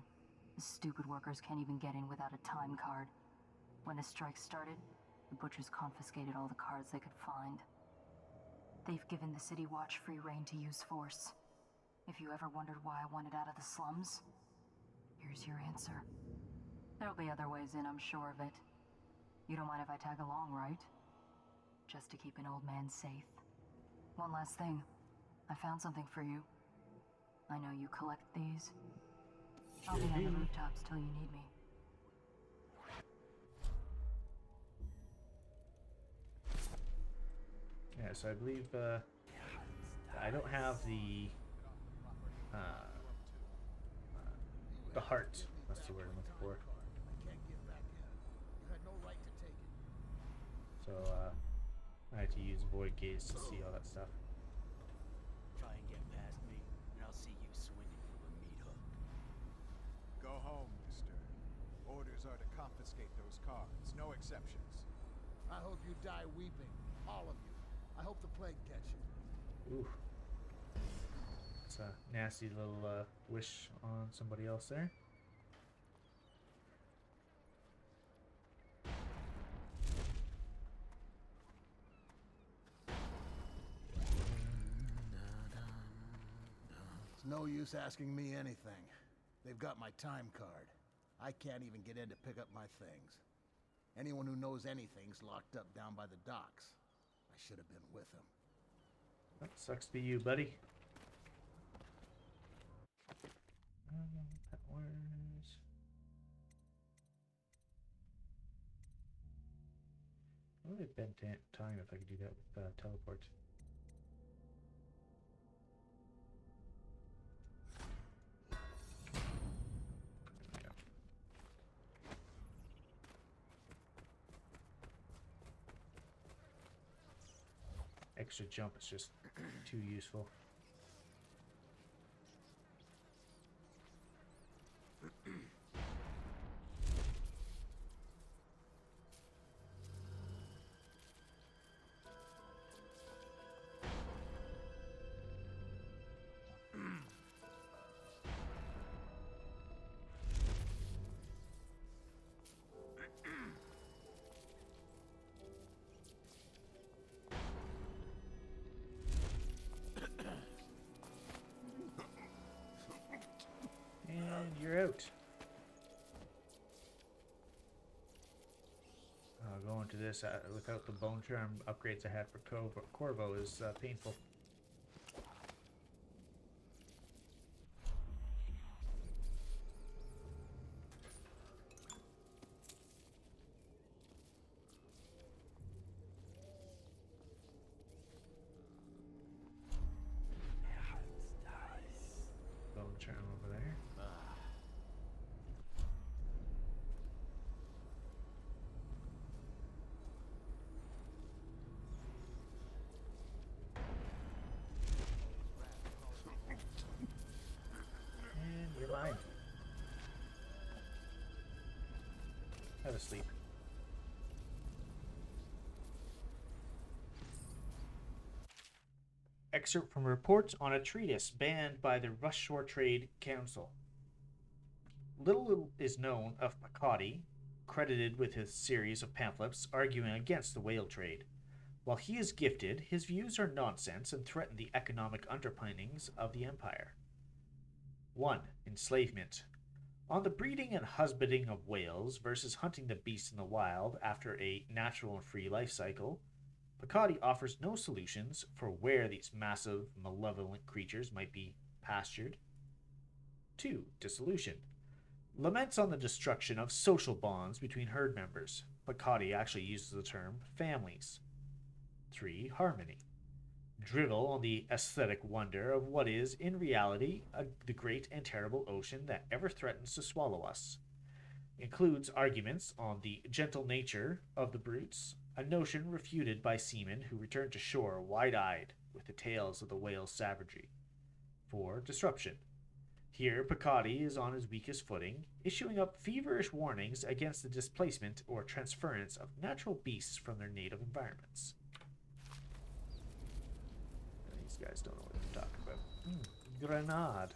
The stupid workers can't even get in without a time card. When the strike started, the butchers confiscated all the cards they could find. They've given the City Watch free rein to use force. If you ever wondered why I wanted out of the slums, here's your answer. There'll be other ways in, I'm sure of it. You don't mind if I tag along, right? Just to keep an old man safe. One last thing. I found something for you. I know you collect these. I'll be on the rooftops till you need me. Yeah, so I believe I don't have the heart. That's the word I'm looking for. So I had to use void gaze to see all that stuff. Try and get past me, and I'll see you swinging from a meat hook. Go home, mister. Orders are to confiscate those cards, no exceptions. I hope you die weeping, all of you. I hope the plague gets you. Ooh. It's a nasty little wish on somebody else there. It's no use asking me anything. They've got my time card. I can't even get in to pick up my things. Anyone who knows anything's locked up down by the docks. I should have been with him. That sucks to be you, buddy. That was... What would have been time if I could do that with teleport? Extra jump is just too useful. And you're out. Going to this without the bone charm upgrades I had for Corvo is painful. Bone charm over there. And you're mine. Have a sleep. Excerpt from reports on a treatise banned by the Rush Shore Trade Council. Little is known of Picotti, credited with his series of pamphlets arguing against the whale trade. While he is gifted, his views are nonsense and threaten the economic underpinnings of the empire. 1. Enslavement. On the breeding and husbanding of whales versus hunting the beast in the wild after a natural and free life cycle, Picotti offers no solutions for where these massive, malevolent creatures might be pastured. 2. Dissolution. Laments on the destruction of social bonds between herd members. Picotti actually uses the term families. 3. Harmony. Drivel on the aesthetic wonder of what is, in reality, the great and terrible ocean that ever threatens to swallow us. Includes arguments on the gentle nature of the brutes, a notion refuted by seamen who returned to shore wide-eyed with the tales of the whale's savagery. 4. Disruption. Here, Picardy is on his weakest footing, issuing up feverish warnings against the displacement or transference of natural beasts from their native environments. These guys don't know what they're talking about. Grenade.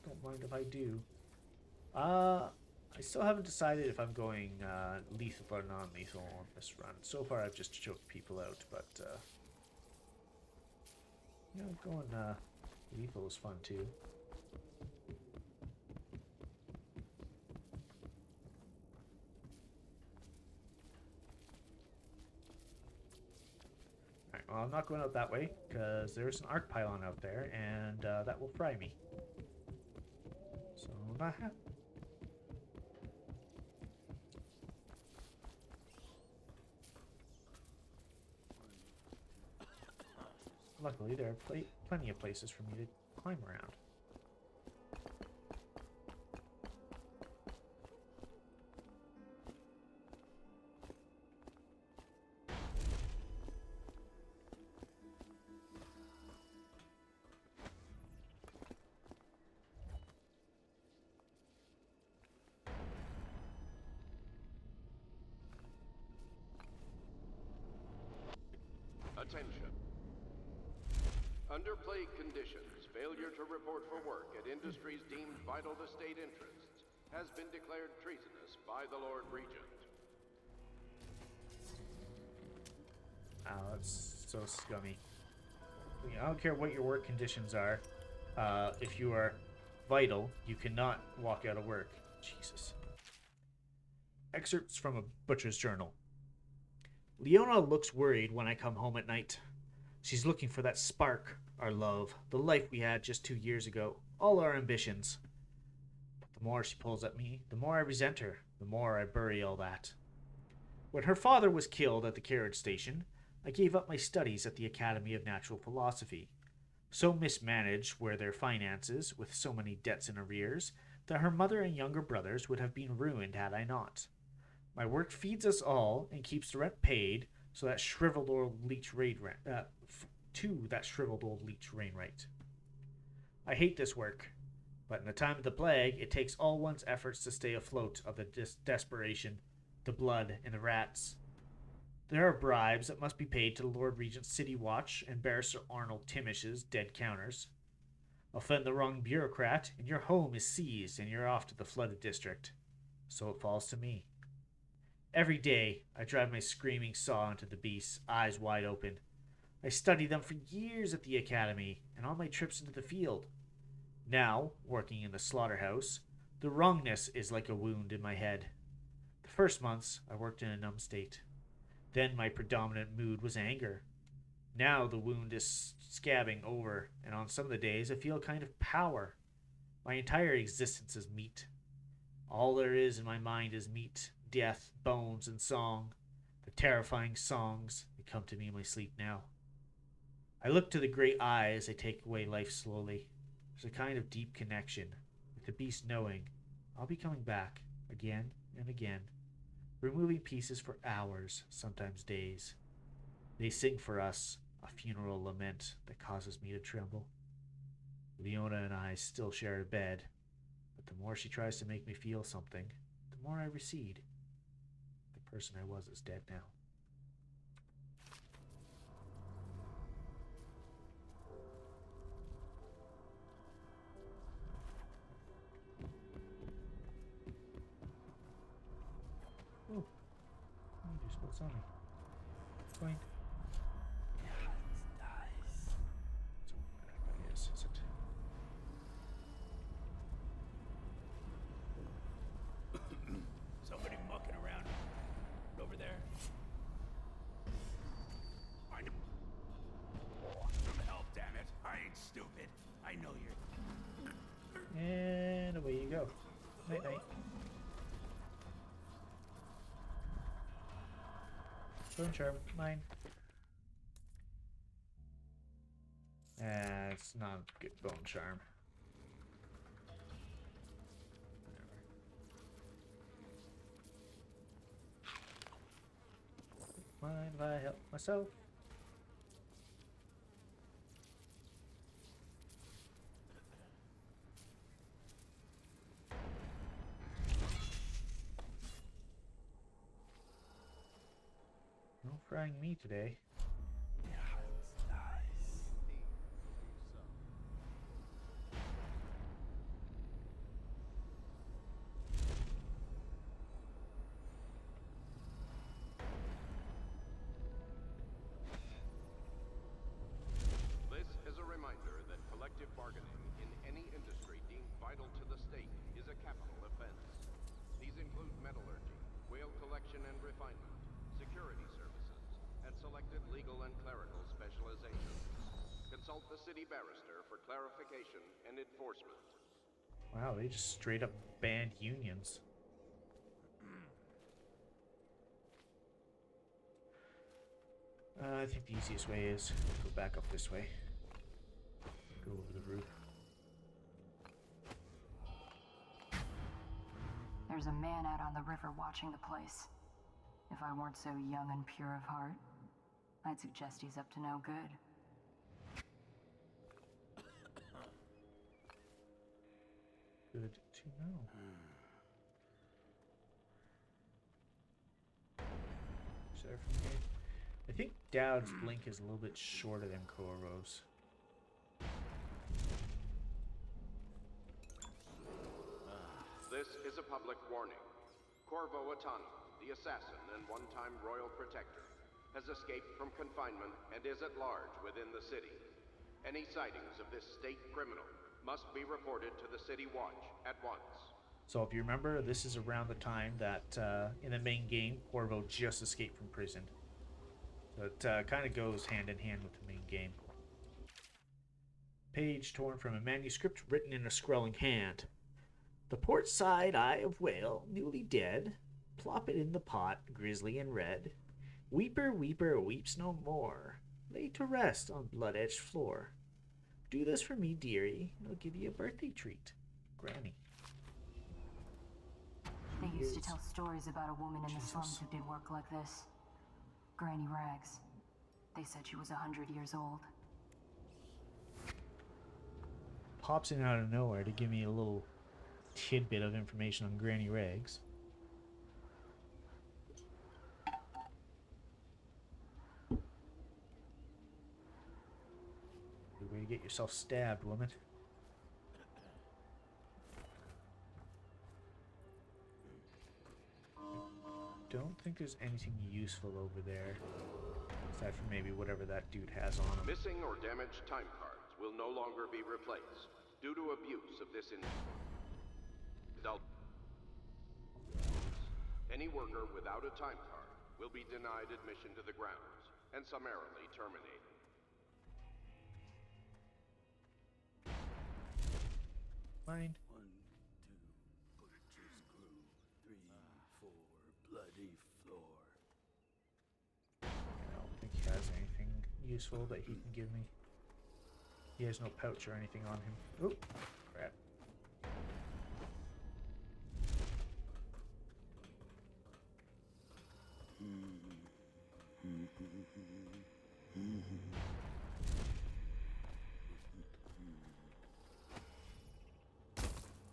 Don't mind if I do. I still haven't decided if I'm going lethal or non-lethal on this run. So far, I've just choked people out, but you know, going lethal is fun too. Alright, well, I'm not going out that way because there's an arc pylon out there, and that will fry me. So not happy. Luckily, there are plenty of places for me to climb around. Attention. Under plague conditions, failure to report for work at industries deemed vital to state interests has been declared treasonous by the Lord Regent. Oh, that's so scummy. I don't care what your work conditions are. If you are vital, you cannot walk out of work. Jesus. Excerpts from a butcher's journal. Leona looks worried when I come home at night. She's looking for that spark, our love, the life we had just 2 years ago, all our ambitions. But the more she pulls at me, the more I resent her, the more I bury all that. When her father was killed at the carriage station, I gave up my studies at the Academy of Natural Philosophy. So mismanaged were their finances, with so many debts in arrears, that her mother and younger brothers would have been ruined had I not. My work feeds us all and keeps the rent paid, so that shriveled old leech Wainwright. I hate this work, but in the time of the plague, it takes all one's efforts to stay afloat of the desperation, the blood, and the rats. There are bribes that must be paid to the Lord Regent's City Watch and Barrister Arnold Timish's dead counters. Offend the wrong bureaucrat, and your home is seized, and you're off to the flooded district. So it falls to me. Every day, I drive my screaming saw into the beasts, eyes wide open. I study them for years at the academy and on my trips into the field. Now, working in the slaughterhouse, the wrongness is like a wound in my head. The first months, I worked in a numb state. Then my predominant mood was anger. Now the wound is scabbing over, and on some of the days I feel a kind of power. My entire existence is meat. All there is in my mind is meat, death, bones, and song. The terrifying songs that come to me in my sleep now. I look to the great eye as I take away life slowly. There's a kind of deep connection, with the beast knowing I'll be coming back again and again, removing pieces for hours, sometimes days. They sing for us a funeral lament that causes me to tremble. Leona and I still share a bed, but the more she tries to make me feel something, the more I recede. The person I was is dead now. Oh, you just put something. Fine. Yes, is it? Somebody mucking around over there. Find him. Some help, damn it. I ain't stupid. I know you're. And away you go. Night night. Bone charm, mine. It's not a good bone charm. Mine. mind if I help myself? No frying me today. This is a reminder that collective bargaining in any industry deemed vital to the state is a capital offense. These include metallurgy, whale collection and refinement, security services, and selected legal and clerical specializations. Consult the city barrister for clarification and enforcement. Wow, they just straight up banned unions. I think the easiest way is go back up this way. Go over the roof. There's a man out on the river watching the place. If I weren't so young and pure of heart, I'd suggest he's up to no good. Good to know. Is there from here? I think Dowd's blink is a little bit shorter than Corvo's. This is a public warning. Corvo Atano, the assassin and one-time royal protector, has escaped from confinement and is at large within the city. Any sightings of this state criminal must be reported to the City Watch at once. So if you remember, this is around the time that in the main game, Corvo just escaped from prison. So it kind of goes hand in hand with the main game. Page torn from a manuscript written in a scrawling hand. The port side eye of whale, newly dead, plop it in the pot, grisly and red. Weeper, weeper, weeps no more, lay to rest on blood-edged floor. Do this for me, dearie, and I'll give you a birthday treat. Granny. They used to tell stories about a woman in the slums who did work like this. Granny Rags. They said she was 100 years old. Pops in out of nowhere to give me a little tidbit of information on Granny Rags. Good way to get yourself stabbed, woman. I don't think there's anything useful over there, aside from maybe whatever that dude has on him. Missing or damaged time cards will no longer be replaced due to abuse of this adult. Any worker without a time card will be denied admission to the grounds and summarily terminated. Mind? 1, 2, butcher screw. 3, 4, bloody floor. I don't think he has anything useful that he can give me. He has no pouch or anything on him. Oh, crap.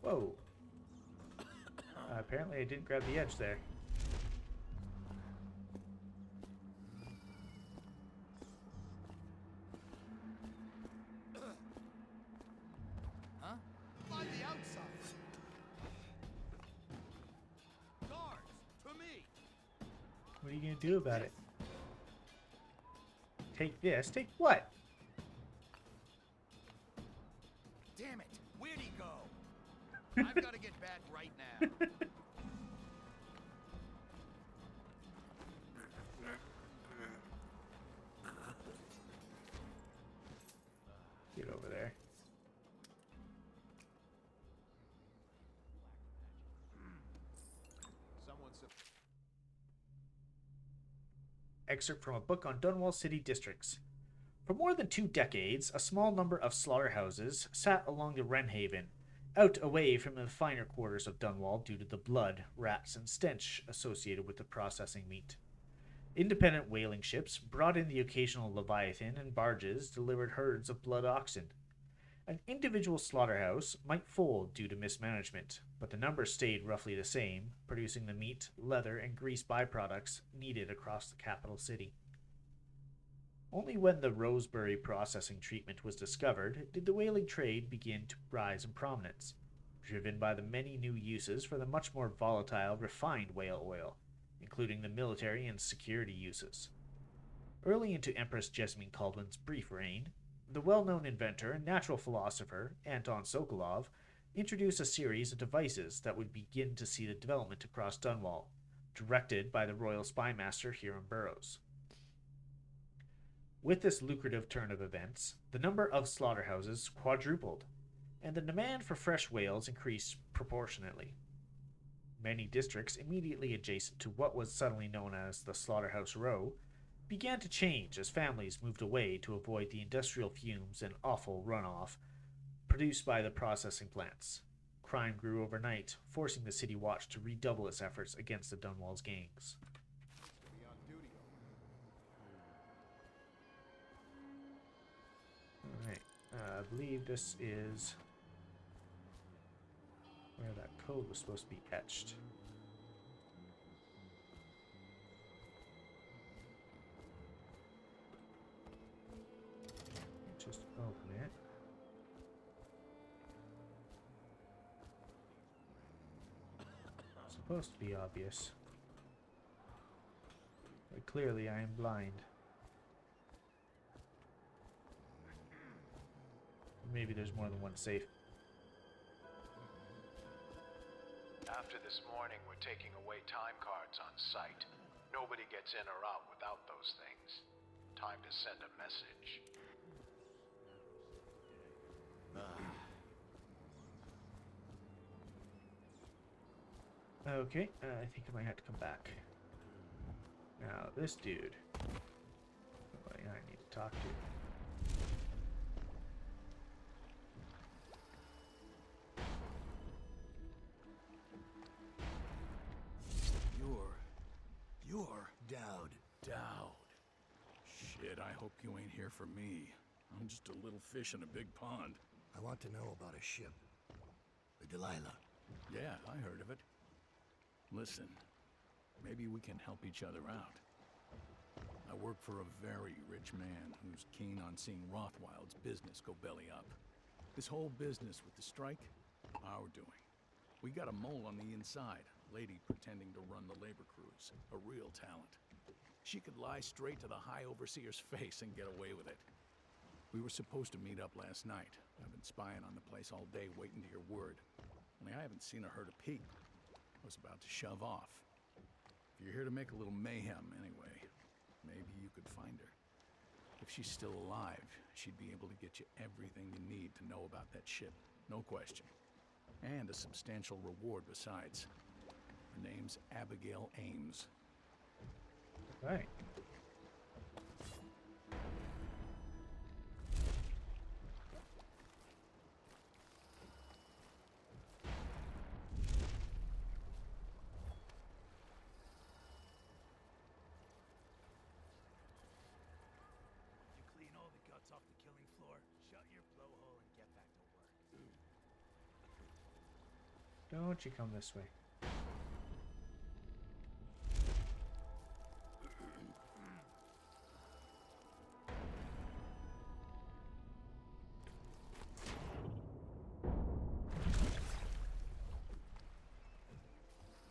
Whoa. Apparently I didn't grab the edge there. Huh? By the outside. Guards, to me. What are you gonna do about it? Take this. Take what? Damn it! Where'd he go? I've got to get back right now. Get over there. Excerpt from a book on Dunwall City districts. For more than 2 decades, a small number of slaughterhouses sat along the Wrenhaven, out away from the finer quarters of Dunwall due to the blood, rats, and stench associated with the processing meat. Independent whaling ships brought in the occasional leviathan, and barges delivered herds of blood oxen. An individual slaughterhouse might fold due to mismanagement, but the numbers stayed roughly the same, producing the meat, leather, and grease byproducts needed across the capital city. Only when the Rosebery processing treatment was discovered did the whaling trade begin to rise in prominence, driven by the many new uses for the much more volatile, refined whale oil, including the military and security uses. Early into Empress Jessamine Caldwin's brief reign, the well-known inventor and natural philosopher Anton Sokolov introduced a series of devices that would begin to see the development across Dunwall, directed by the Royal Spymaster Hiram Burrows. With this lucrative turn of events, the number of slaughterhouses quadrupled, and the demand for fresh whales increased proportionately. Many districts immediately adjacent to what was suddenly known as the Slaughterhouse Row began to change as families moved away to avoid the industrial fumes and awful runoff produced by the processing plants. Crime grew overnight, forcing the City Watch to redouble its efforts against the Dunwall's gangs. Alright, I believe this is where that code was supposed to be etched. Just open it. It's supposed to be obvious, but clearly I am blind. Maybe there's more than one safe. After this morning, we're taking away time cards on site. Nobody gets in or out without those things. Time to send a message. Okay, I think I might have to come back. Now, this dude. Oh, yeah, I need to talk to. You're Dowd. Dowd. Shit, I hope you ain't here for me. I'm just a little fish in a big pond. I want to know about a ship. The Delilah. Yeah, I heard of it. Listen, maybe we can help each other out. I work for a very rich man who's keen on seeing Rothwild's business go belly up. This whole business with the strike, our doing. We got a mole on the inside, lady pretending to run the labor crews, a real talent. She could lie straight to the High Overseer's face and get away with it. We were supposed to meet up last night. I've been spying on the place all day waiting to hear word. Only I haven't seen or heard a peep. I was about to shove off. If you're here to make a little mayhem anyway, maybe you could find her. If she's still alive, she'd be able to get you everything you need to know about that ship, no question. And a substantial reward besides. Her name's Abigail Ames. Right. Clean all the guts off the killing floor, shut your blowhole, and get back to work. Don't you come this way.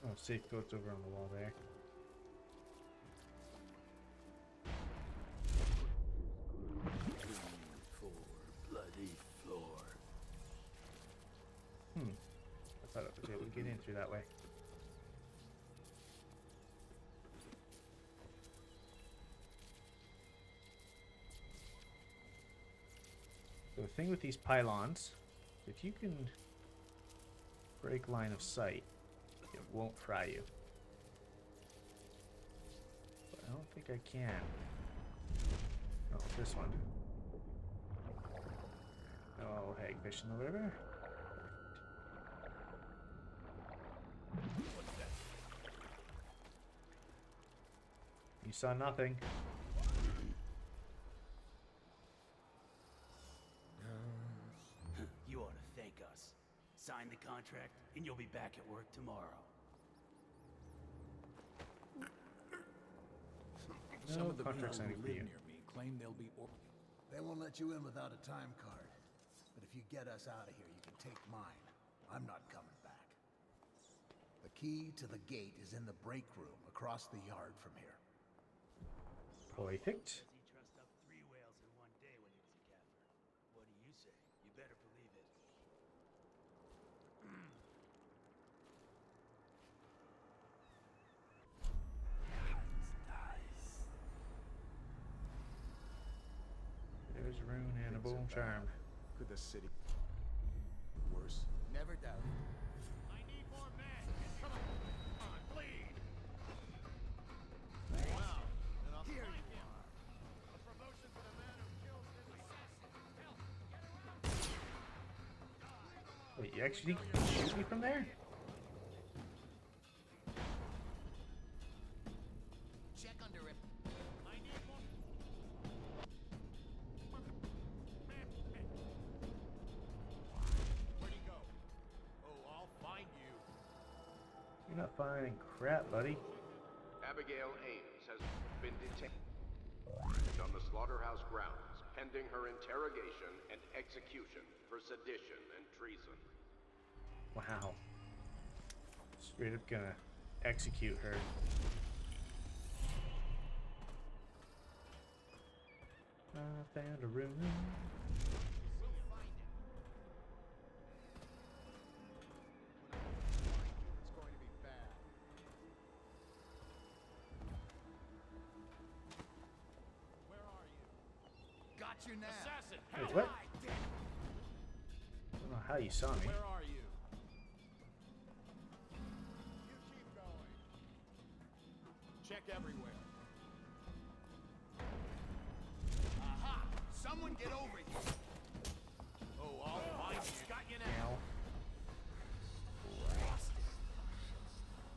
Oh, safe code's over on the wall there. Bloody floor. I thought I was able to get in through that way. So the thing with these pylons, if you can break line of sight, it won't fry you. But I don't think I can. Oh, this one. Oh, hagfish in the river. You saw nothing. You ought to thank us. Sign the contract, and you'll be back at work tomorrow. Some of the people contract who signing for live you. near me claim they'll be. They won't let you in without a time card. But if you get us out of here, you can take mine. I'm not coming back. The key to the gate is in the break room across the yard from here. Perfect. He trussed up 3 whales in one day when he was a capper. What do you say? You better believe it. There's a rune and a boom charm. Could the city worse? Never doubt it. I need more men. Come on, bleed. Wow. Here you are. A promotion for the man who kills his assassin. Help! Wait, you actually shoot me from there? Check under him. I need more. Where'd he go? Oh, I'll find you. You're not finding crap, buddy. Abigail Ames has been detained on the slaughterhouse grounds, pending her interrogation and execution for sedition and treason. Wow. Straight up gonna execute her. I found a rune. It's going to be bad. Where are you? Got you now. Assassin! Wait, what? I don't know how you saw me. Where are you? You keep going. Check everywhere. Aha! Someone get over here. Oh, I'll find you. Got you now. Ow.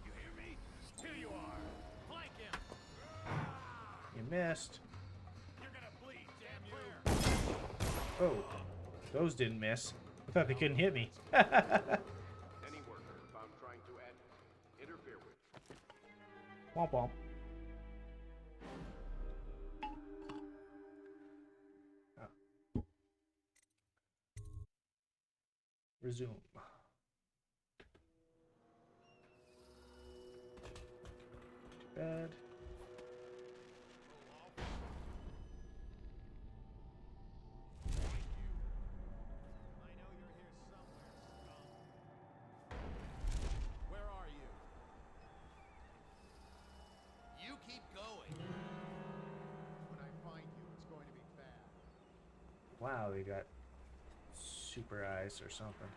You hear me? Here you are. Flank him. You missed. You're gonna bleed, damn you. Oh, those didn't miss. I thought they couldn't hit me. Any worker found trying to interfere with. Womp womp. Oh. Resume. Too bad. I know you're here somewhere, scum. Where are you? You keep going. When I find you, it's going to be bad. Wow, they got super eyes or something.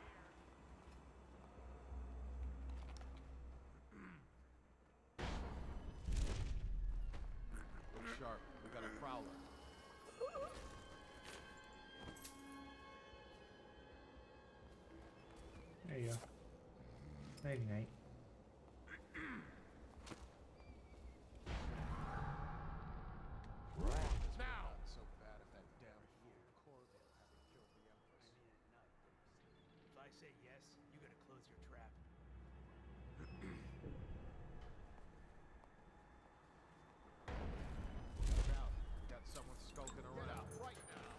Look sharp. We got a prowler. There you go. Nighty night. Now! So bad if that damn fool Corville hadn't killed the Empress. If I say yes, you gotta close your trap. Look out. We got someone skulking around. Get out right now.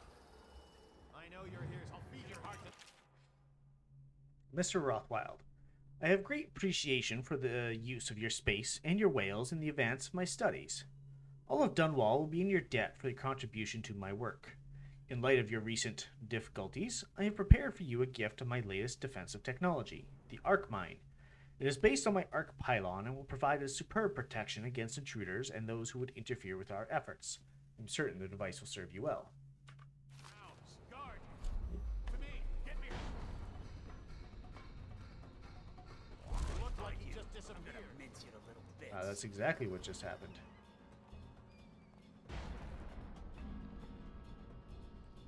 I know you're here, so I'll feed your heart to... Mr. Rothwild, I have great appreciation for the use of your space and your whales in the advance of my studies. All of Dunwall will be in your debt for your contribution to my work. In light of your recent difficulties, I have prepared for you a gift of my latest defensive technology, the Arc Mine. It is based on my Arc Pylon and will provide a superb protection against intruders and those who would interfere with our efforts. I'm certain the device will serve you well. Rounds, guard. To me, get me. You look like you just I'm disappeared. gonna mince you to little bits. That's exactly what just happened.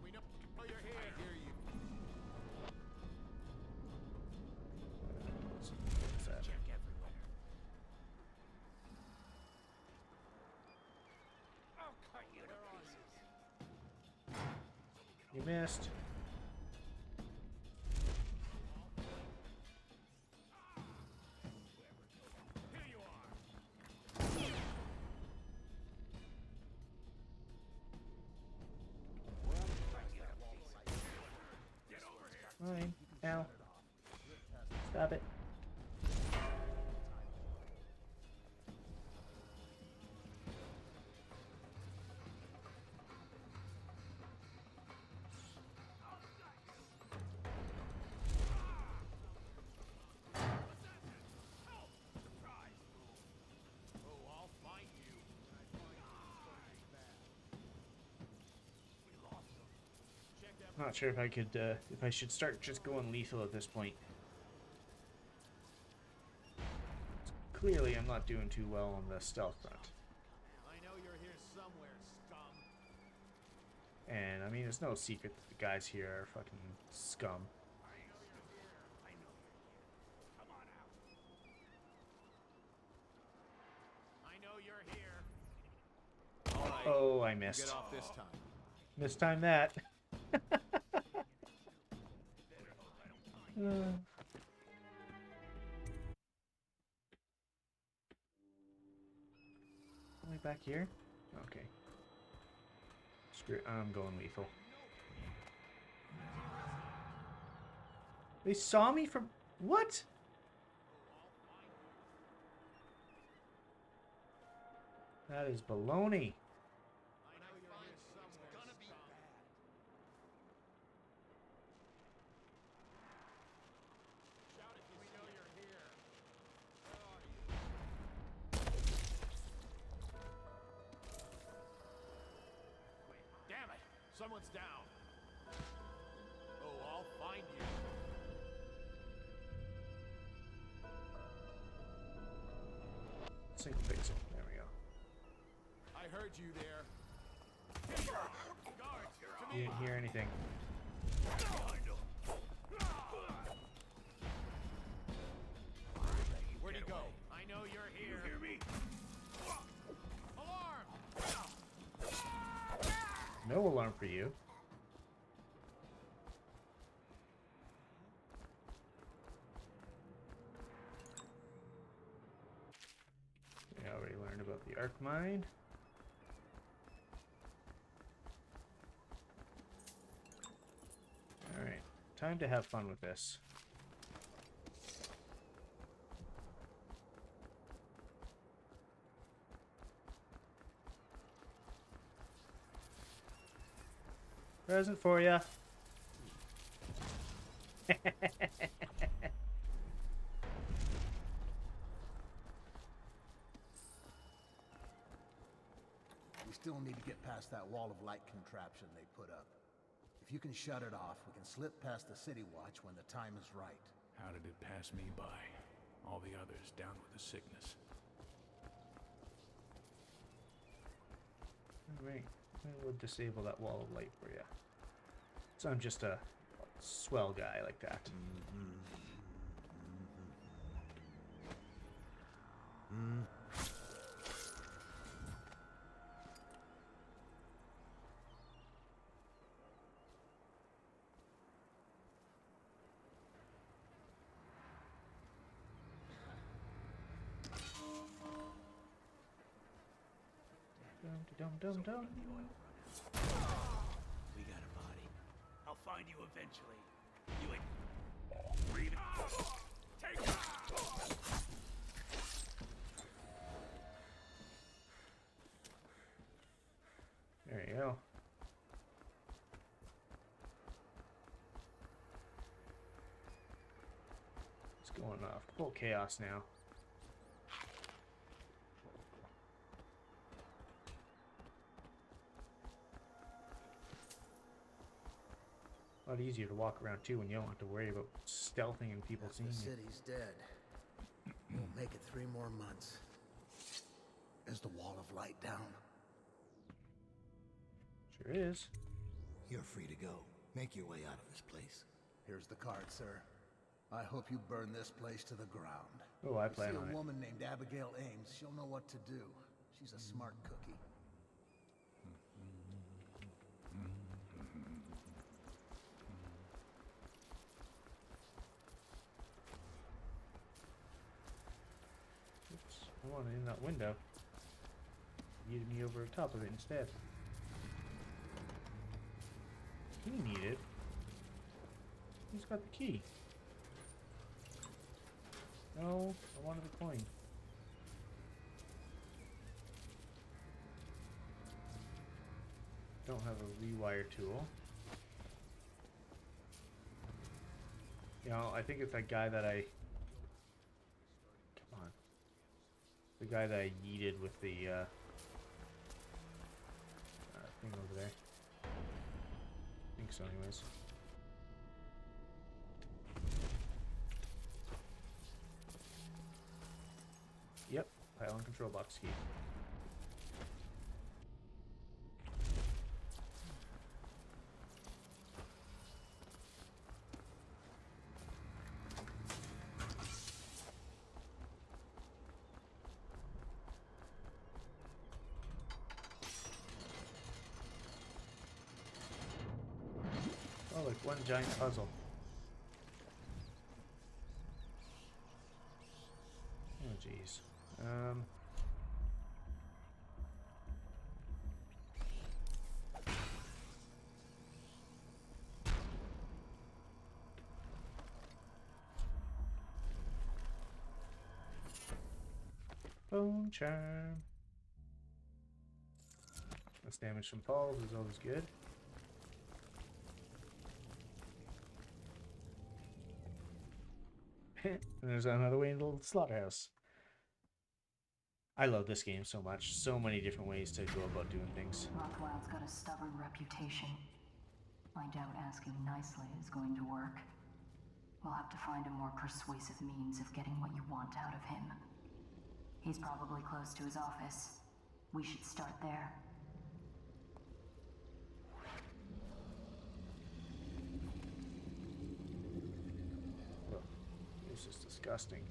We know you're here. I hear you. What's that? Check everywhere. You missed. Fine. Ow. Stop it. Not sure if I could, if I should start just going lethal at this point. Clearly, I'm not doing too well on the stealth front. I know you're here somewhere, scum. And I mean, it's no secret that the guys here are fucking scum. I know you're here. I know you're here. Come on out. I know you're here. All right. Oh, I missed. Get off this time. Mistime that. Only back here? Okay. Screw it. I'm going lethal. They saw me from... What? That is baloney. Someone's down. Oh, I'll find you. Single pixel. There we go. I heard you there. Guards, to You me. didn't hear anything. Where'd he go? I know you're here. You hear me? Alarm! No alarm for you. We already learned about the arc mine. Alright, time to have fun with this. Present for ya. We still need to get past that wall of light contraption they put up. If you can shut it off, we can slip past the city watch when the time is right. How did it pass me by? All the others down with the sickness. Alright, I will disable that wall of light for you. So I'm just a swell guy like that. Dum dum dum. We got a body. I'll find you eventually. You ain't... Breathe. Take it! There you go. It's going off full chaos now. A lot easier to walk around too when you don't have to worry about stealthing and people seeing The you. city's dead. We'll make it 3 more months. Is the wall of light down? Sure is. You're free to go. Make your way out of this place. Here's the card, sir. I hope you burn this place to the ground. Oh, I You plan see on a it. woman named Abigail Ames, she'll know what to do. She's a smart cookie. I want it in that window. Yeeted me over the top of it instead. Key needed. Who's got the key? No, I wanted the coin. Don't have a rewire tool. You know, I think it's that guy that I... Come on. The guy that I yeeted with the thing over there. I think so anyways. Yep, pylon control box key. Oh, like one giant puzzle. Oh, jeez. Phone charm. Less damage from falls is always good. And there's another way into the slaughterhouse. I love this game so much. So many different ways to go about doing things. Rothwild's got a stubborn reputation. I doubt asking nicely is going to work. We'll have to find a more persuasive means of getting what you want out of him. He's probably close to his office. We should start there. This is disgusting.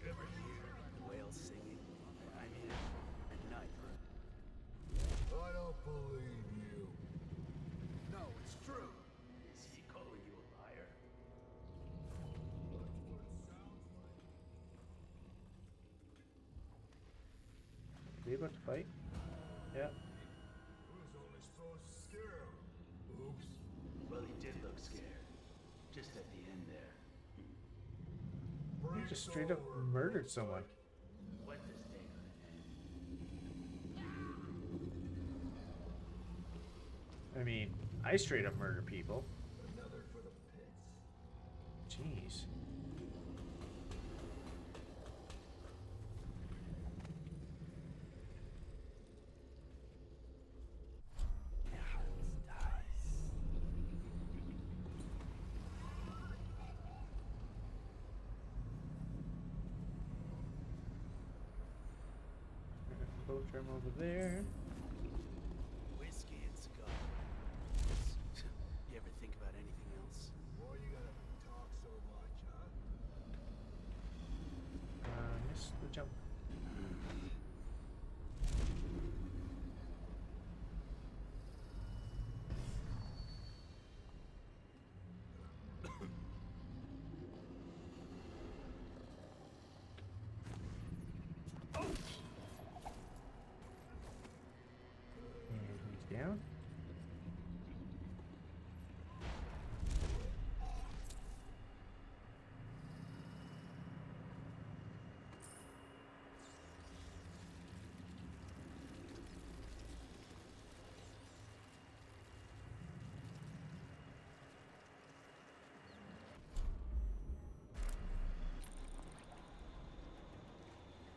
You ever hear whales singing? I'm in at night. I don't believe you. No, it's true. Is he calling you a liar? Are they about to fight? Yeah. Who's only supposed to scare him? Oops. Well, he did look scared. Just at the end there. He just straight up murdered someone. What this day gonna end? I mean, I straight up murder people. Another for the pits. Jeez. Boat trim over there. Whiskey and cigars. You ever think about anything else? Why you gotta talk so much, huh? Missed the jump. Down.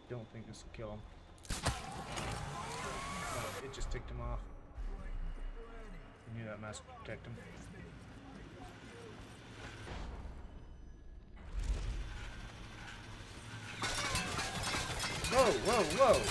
Don't think this will kill him. Oh, it just ticked him off. I knew that mask would protect him. Whoa, whoa, whoa!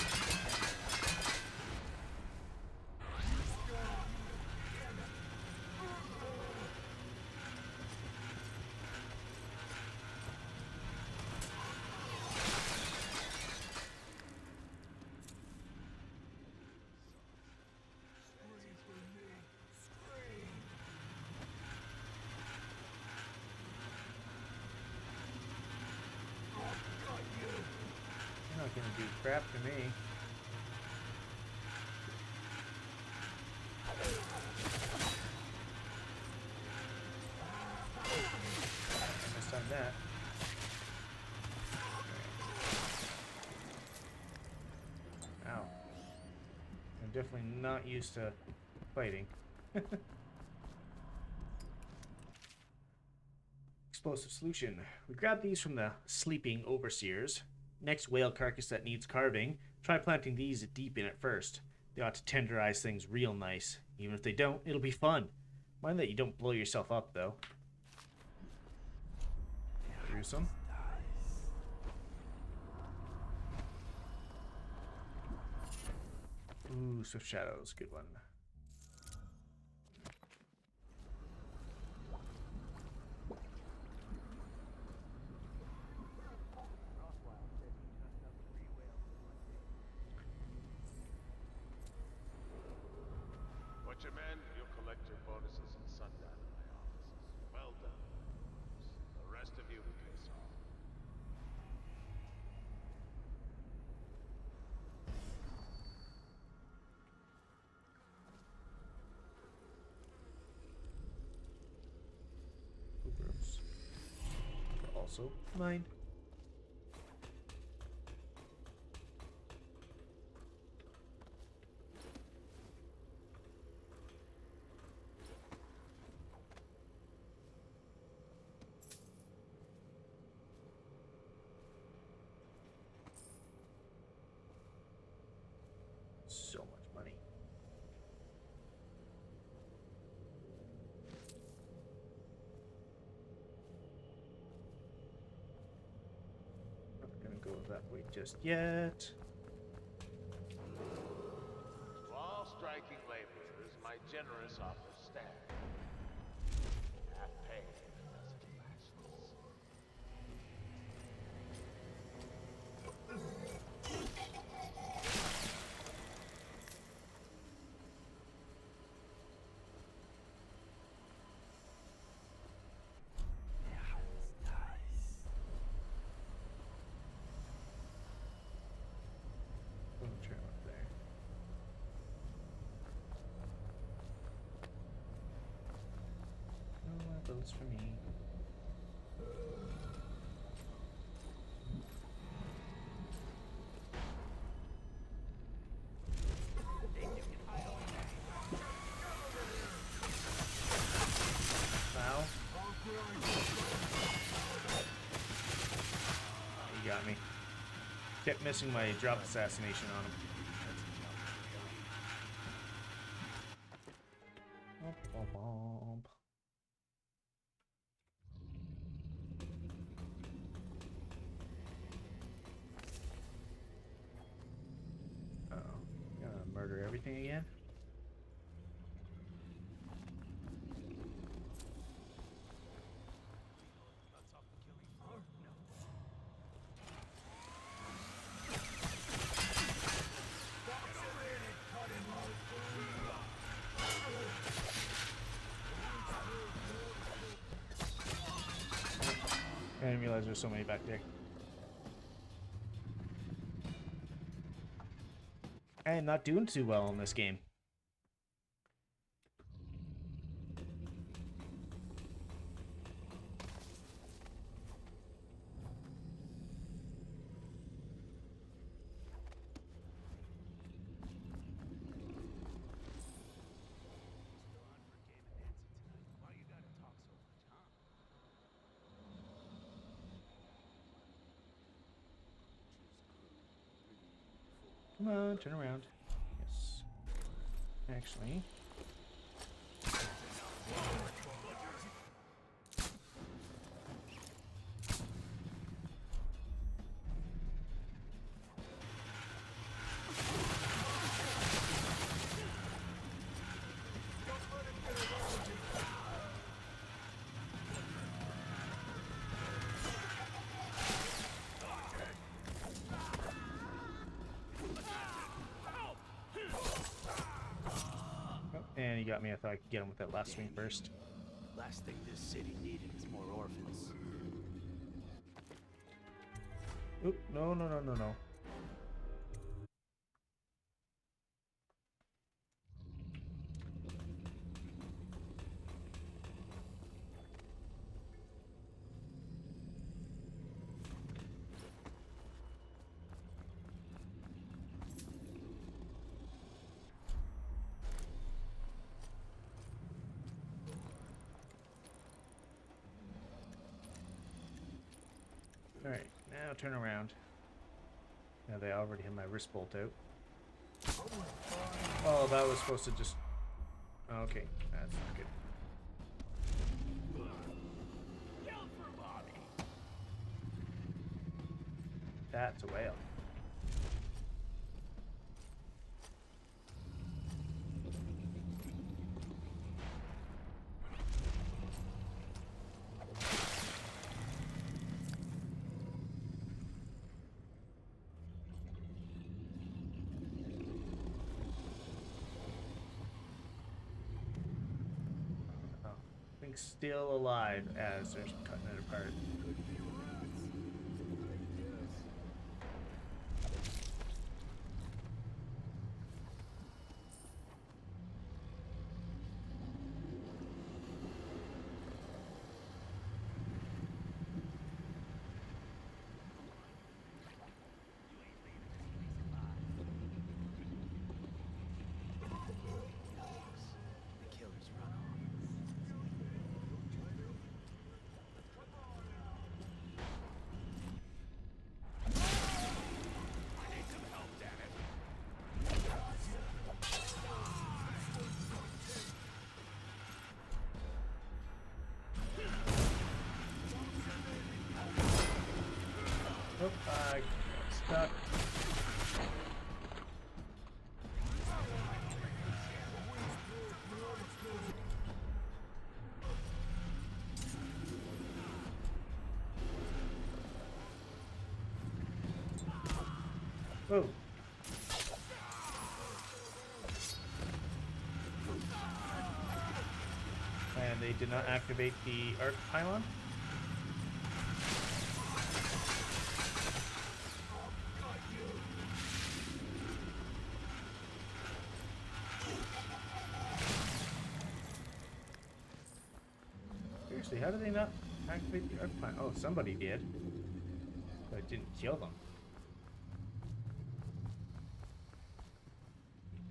crap to me. I missed on that. Ow. I'm definitely not used to fighting. Explosive solution. We grab these from the sleeping overseers. Next whale carcass that needs carving, try planting these deep in it first. They ought to tenderize things real nice. Even if they don't, it'll be fun. Mind that you don't blow yourself up, though. Gruesome. Ooh, Swift Shadows, good one. Butcher man, you'll collect your bonuses at sundown in my offices. Well done. The rest of you piss off. Rooms. Also mine. So much money. Not gonna go that way just yet. To all striking laborers, my generous offer stands. Half pay for the dozen lashes. Boom trim up there. No apples for me. Foul. You got me. Kept missing my drop assassination on him. Uh-oh. Gonna murder everything again? I didn't realize there's so many back there. I am not doing too well in this game. Come on, turn around. Yes. Actually. And he got me. I thought I could get him with that last swing first. Last thing this city needed is more orphans. Oop, no. Alright, now turn around. Now they already have my wrist bolt out. Oh, that was supposed to just... Okay, that's not good. That's a whale. Thing's still alive as they're cutting it apart. Oh, I got stuck. Whoa. And they did not activate the arc pylon. Seriously, how did they not activate the arc pylon? Oh, somebody did. But it didn't kill them.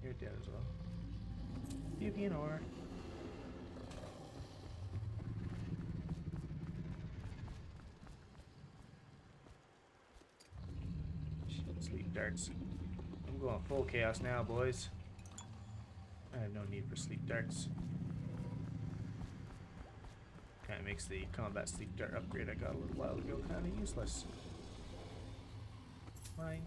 You're dead as well. Beauty ore. Sleep darts. I'm going full chaos now, boys. I have no need for sleep darts. Kind of makes the combat sleep dart upgrade I got a little while ago kind of useless. Fine.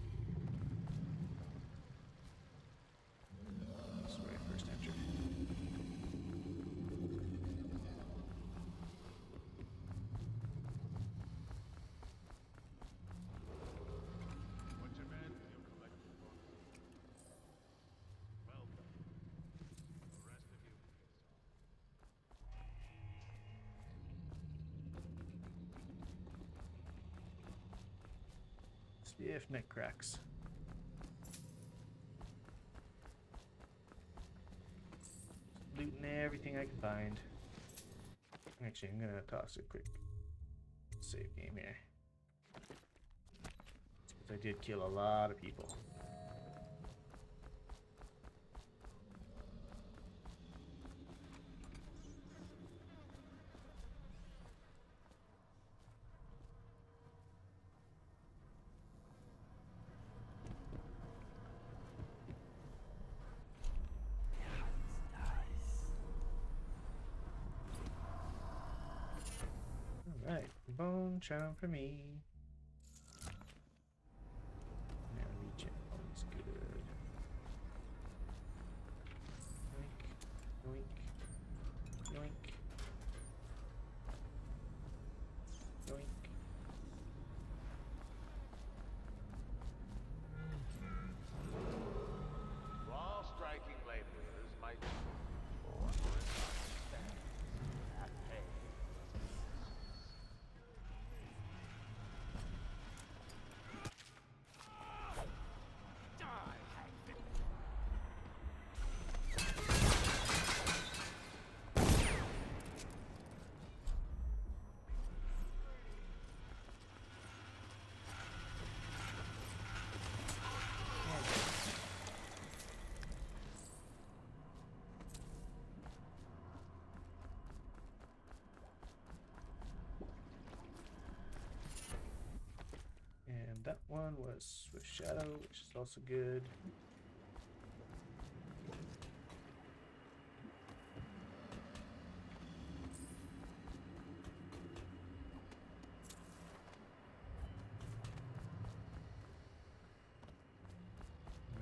That's where I first entered. If neck cracks. Looting everything I can find. Actually, I'm gonna toss a quick save game here. Because I did kill a lot of people. Alright, bone channel for me. Now regen is good. Yoink, yoink, yoink, yoink. While striking laborers might that pay. one was Swift Shadow, which is also good.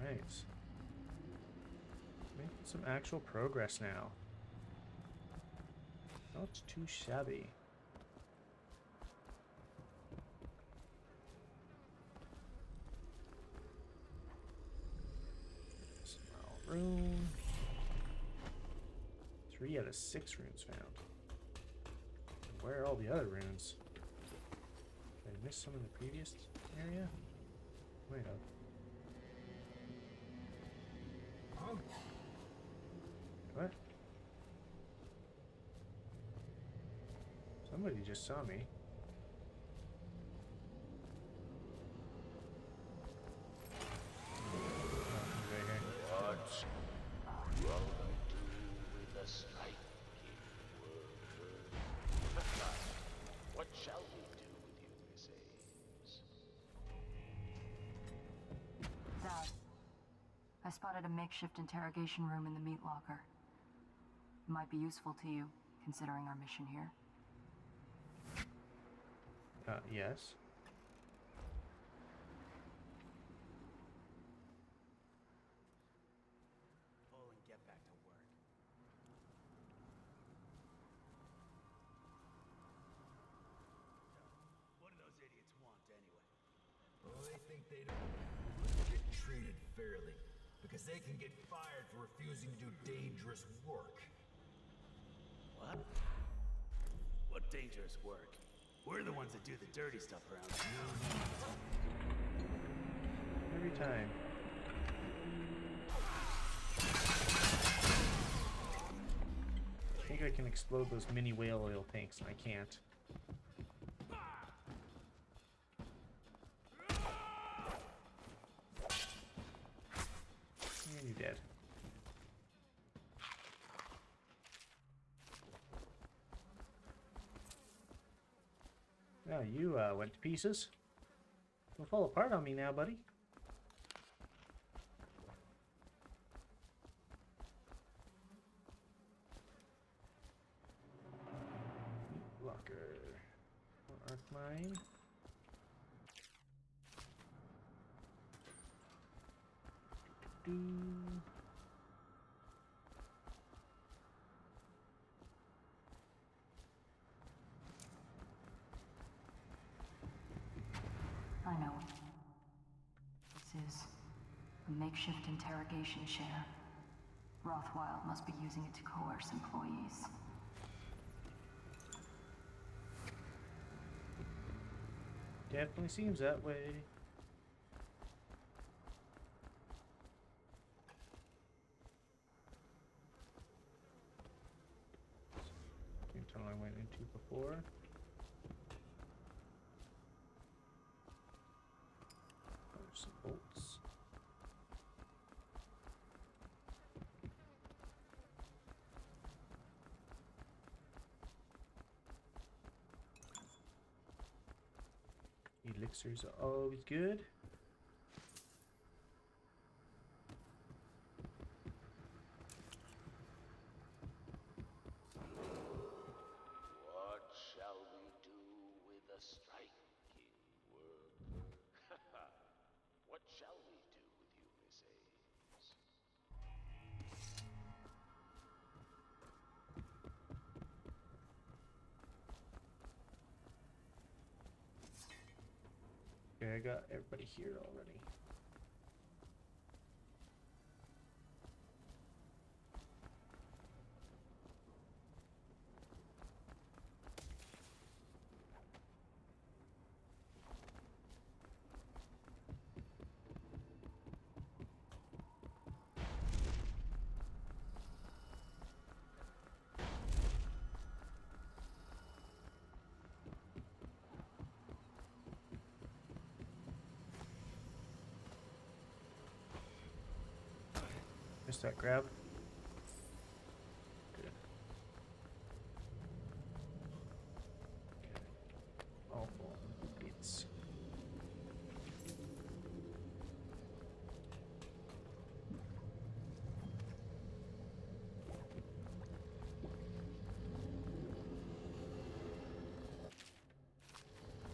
Right. Making some actual progress now. Not too shabby. Small rune. 3 out of 6 runes found. And where are all the other runes? Did I miss some in the previous area? Might have. What? Somebody just saw me. Oh, he's right here. What shall we do with a striking word? What shall we do with you, Miss Ames? Dad, I spotted a makeshift interrogation room in the meat locker. It might be useful to you, considering our mission here. Yes. Pull and get back to work. So, what do those idiots want anyway? Well, they think they don't get treated fairly because they can get fired for refusing to do dangerous work. What? What dangerous work? We're the ones that do the dirty stuff around here. Every time. I think I can explode those mini whale oil tanks, and I can't. And you're dead. Well, you went to pieces. Don't fall apart on me now, buddy. Locker. More arc mine. I know. This is a makeshift interrogation chair. Rothwild must be using it to coerce employees. Definitely seems that way. Same tunnel I went into before. There's some bolts. Elixirs are always good. What shall we do with a striking word? What shall we do with you, Miss Ames? Okay, I got everybody here already. Missed that grab. Good. Okay. All 4 bits.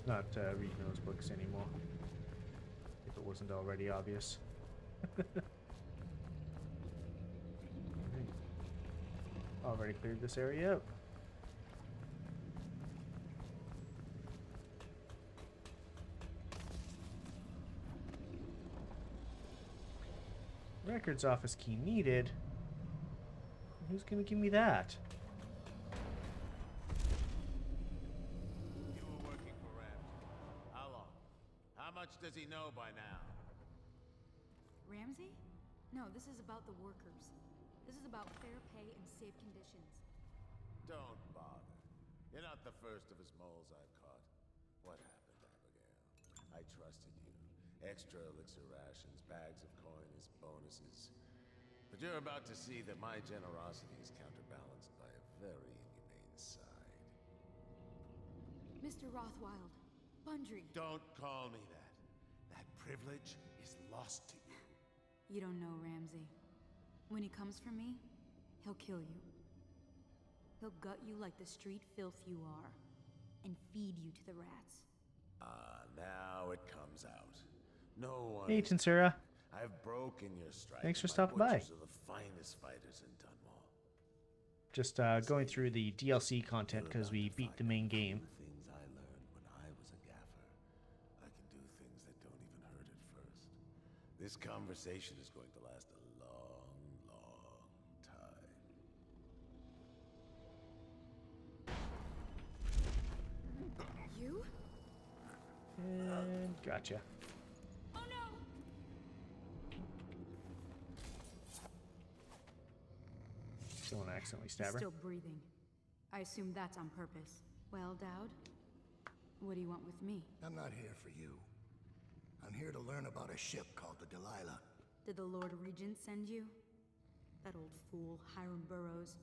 not reading those books anymore. If it wasn't already obvious. Already cleared this area out. Records office key needed. Who's gonna give me that? You were working for Ramsey. How long? How much does he know by now? Ramsey? No, this is about the workers. This is about fair pay and safe conditions. Don't bother. You're not the first of his moles I've caught. What happened, Abigail? I trusted you. Extra elixir rations, bags of coins, bonuses. But you're about to see that my generosity is counterbalanced by a very inhumane side. Mr. Rothwild, Bundry. Don't call me that. That privilege is lost to you. You don't know Ramsey. When he comes for me, he'll kill you. He'll gut you like the street filth you are, and feed you to the rats. Now it comes out. No one. Hey, Tinsura. I've broken your strike. Thanks for My stopping by. butchers are the finest fighters in Dunwall. Just going through the DLC content because we beat the main game. Things I learned when I was a gaffer. I can do things that don't even hurt at first. This conversation is going to last a long, long time. You? And gotcha. Oh no! Don't want to accidentally stab her. Still breathing. I assume that's on purpose. Well, Dowd, what do you want with me? I'm not here for you. I'm here to learn about a ship called the Delilah. Did the Lord Regent send you? That old fool, Hiram Burrows.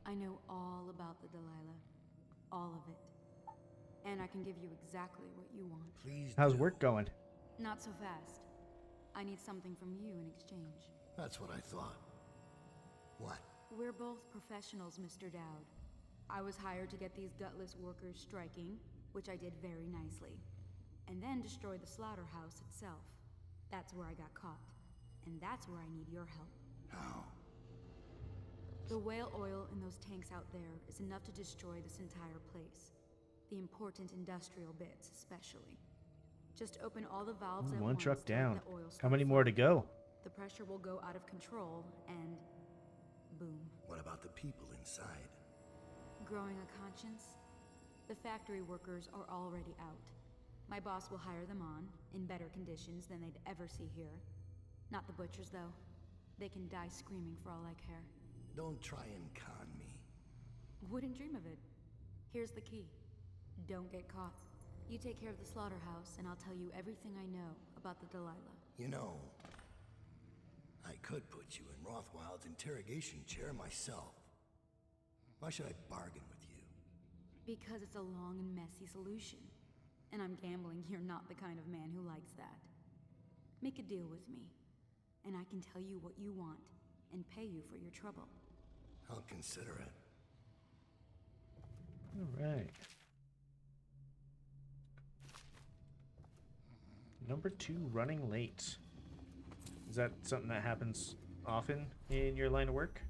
I know all about the Delilah. All of it. And I can give you exactly what you want. Please How's do. work going? Not so fast. I need something from you in exchange. That's what I thought. What? We're both professionals, Mr. Dowd. I was hired to get these gutless workers striking, which I did very nicely. And then destroy the slaughterhouse itself. That's where I got caught. And that's where I need your help. How? The whale oil in those tanks out there is enough to destroy this entire place. The important industrial bits, especially. Just open all the valves at One once truck to let down. the oil How start many more to flowing. go? The pressure will go out of control, and boom. What about the people inside? Growing a conscience? The factory workers are already out. My boss will hire them on, in better conditions than they'd ever see here. Not the butchers, though. They can die screaming for all I care. Don't try and con me. Wouldn't dream of it. Here's the key. Don't get caught. You take care of the slaughterhouse, and I'll tell you everything I know about the Delilah. You know, I could put you in Rothwild's interrogation chair myself. Why should I bargain with you? Because it's a long and messy solution. And I'm gambling you're not the kind of man who likes that. Make a deal with me, and I can tell you what you want, and pay you for your trouble. I'll consider it. Alright. Number 2, running late. Is that something that happens often in your line of work?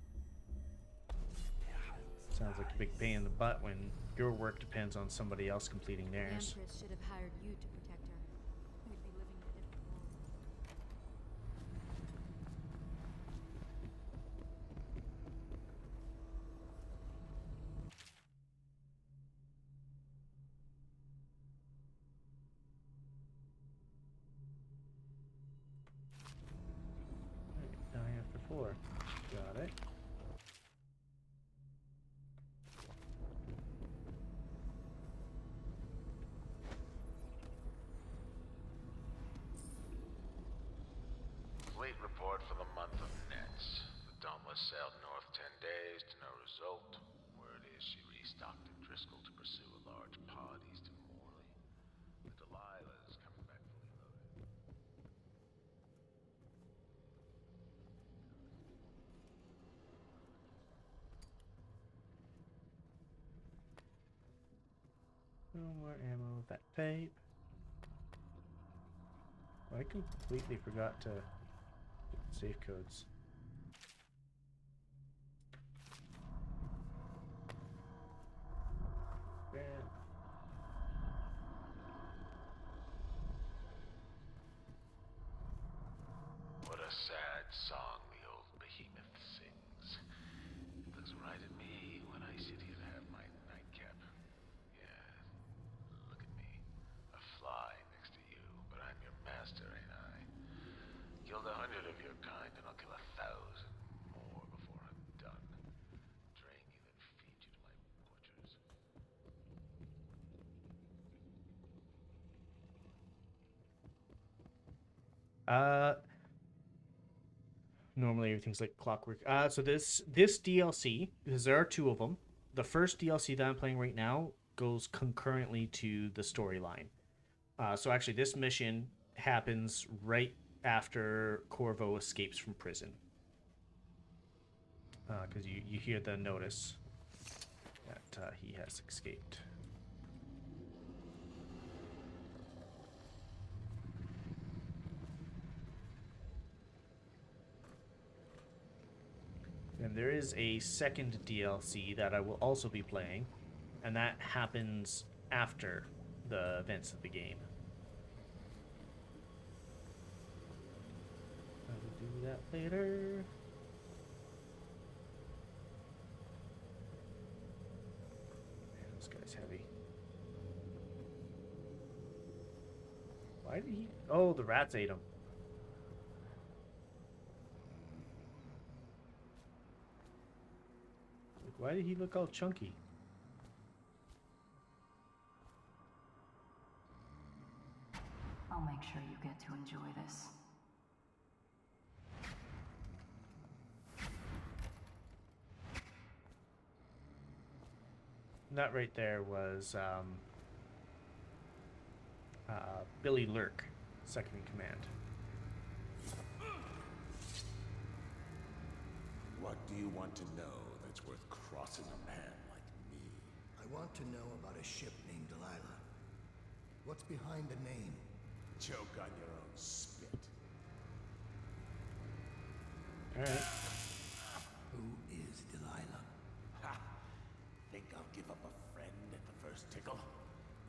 Sounds like a big pain in the butt when your work depends on somebody else completing The theirs. Empress should have hired you to protect her. We'd be living in a different world. Alright, 9 after 4. Got it. Fleet report for the month of Nets. The Dauntless sailed north 10 days to no result. Word is she restocked at Driscoll to pursue a large pod east of Morley. The Delilah is coming back fully loaded. No more ammo with that tape. I completely forgot to get the safe codes. What a sad song the old behemoth sings. It looks right at me when I sit here to have my nightcap. Yeah, look at me. A fly next to you, but I'm your master, ain't I? Killed 100 of your kind, and I'll kill 1,000 more before I'm done. Drain you, then feed you to my butchers. Normally everything's like clockwork. So this DLC, because there are two of them. The first DLC that I'm playing right now goes concurrently to the storyline. So actually, this mission happens right after Corvo escapes from prison. Because you hear the notice that he has escaped. And there is a second DLC that I will also be playing, and that happens after the events of the game. I will do that later. Man, this guy's heavy. Why did he... Oh, the rats ate him. Why did he look all chunky? I'll make sure you get to enjoy this. That right there was Billy Lurk, second in command. What do you want to know that's worth crossing a man like me? I want to know about a ship named Delilah. What's behind the name? Choke on your own spit. Alright. Who is Delilah? Ha! Think I'll give up a friend at the first tickle?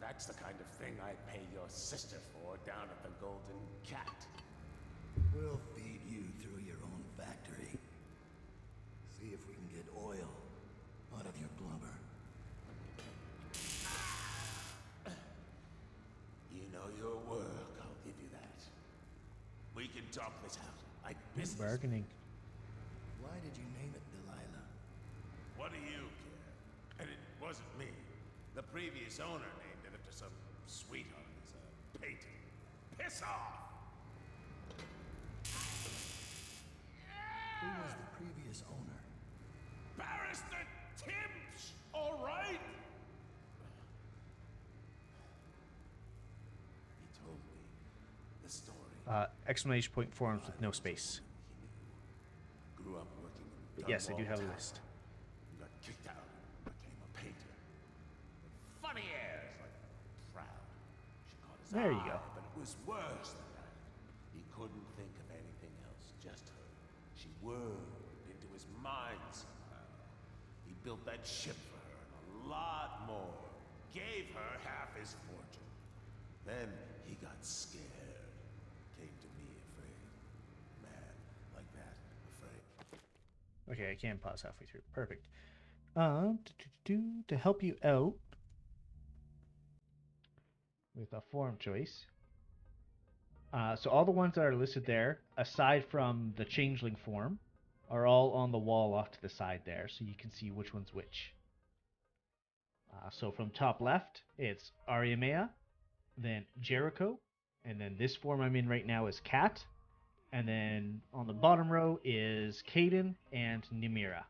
That's the kind of thing I'd pay your sister for down at the Golden Cat. We'll feed you through your own factory. See if we can get oil out of your blubber. You know your work, I'll give you that. We can talk this out. Like business. Bargaining. Why did you name it Delilah? What do you care? And it wasn't me. The previous owner named it after some sweetheart as a painting. Piss off! Who was the previous owner? Barrister Timps, all right? He told me the story. Exclamation point forums with no space. Grew up working in But yes, I do have a Dunwall list. Town. Got kicked out and became a painter. Funny airs, like proud. She caught his There you eye, go. but it was worse than that. He couldn't think of anything else, just her. She whirled into his mind somehow. He built that ship for her and a lot more. Gave her half his fortune. Then he got scared. Came to me afraid. Mad like that, afraid. Okay, I can pause halfway through. Perfect. To help you out with a forum choice. So all the ones that are listed there, aside from the Changeling forum, are all on the wall off to the side there, so you can see which one's which. So from top left, it's Ariamea, then Jericho, and then this form I'm in right now is Kat, and then on the bottom row is Kaden and Nimira.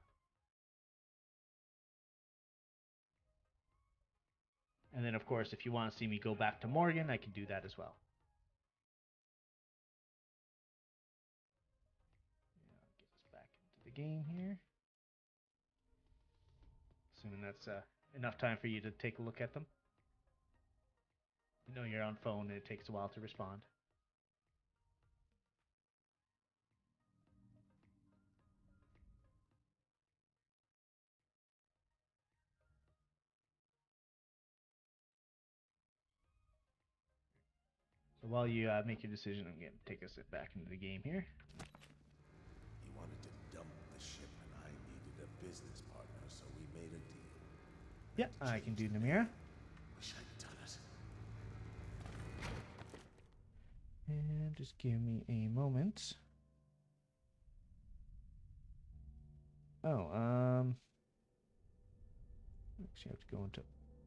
And then, of course, if you want to see me go back to Morgan, I can do that as well. Get us back into the game here. Assuming that's enough time for you to take a look at them. You know you're on phone and it takes a while to respond. So while you make your decision, I'm going to take us back into the game here. He wanted to dump the ship and I needed a business partner, so we made a deal. Yeah, I can do Namira. Wish I'd done it. And just give me a moment. Oh, actually I have to go into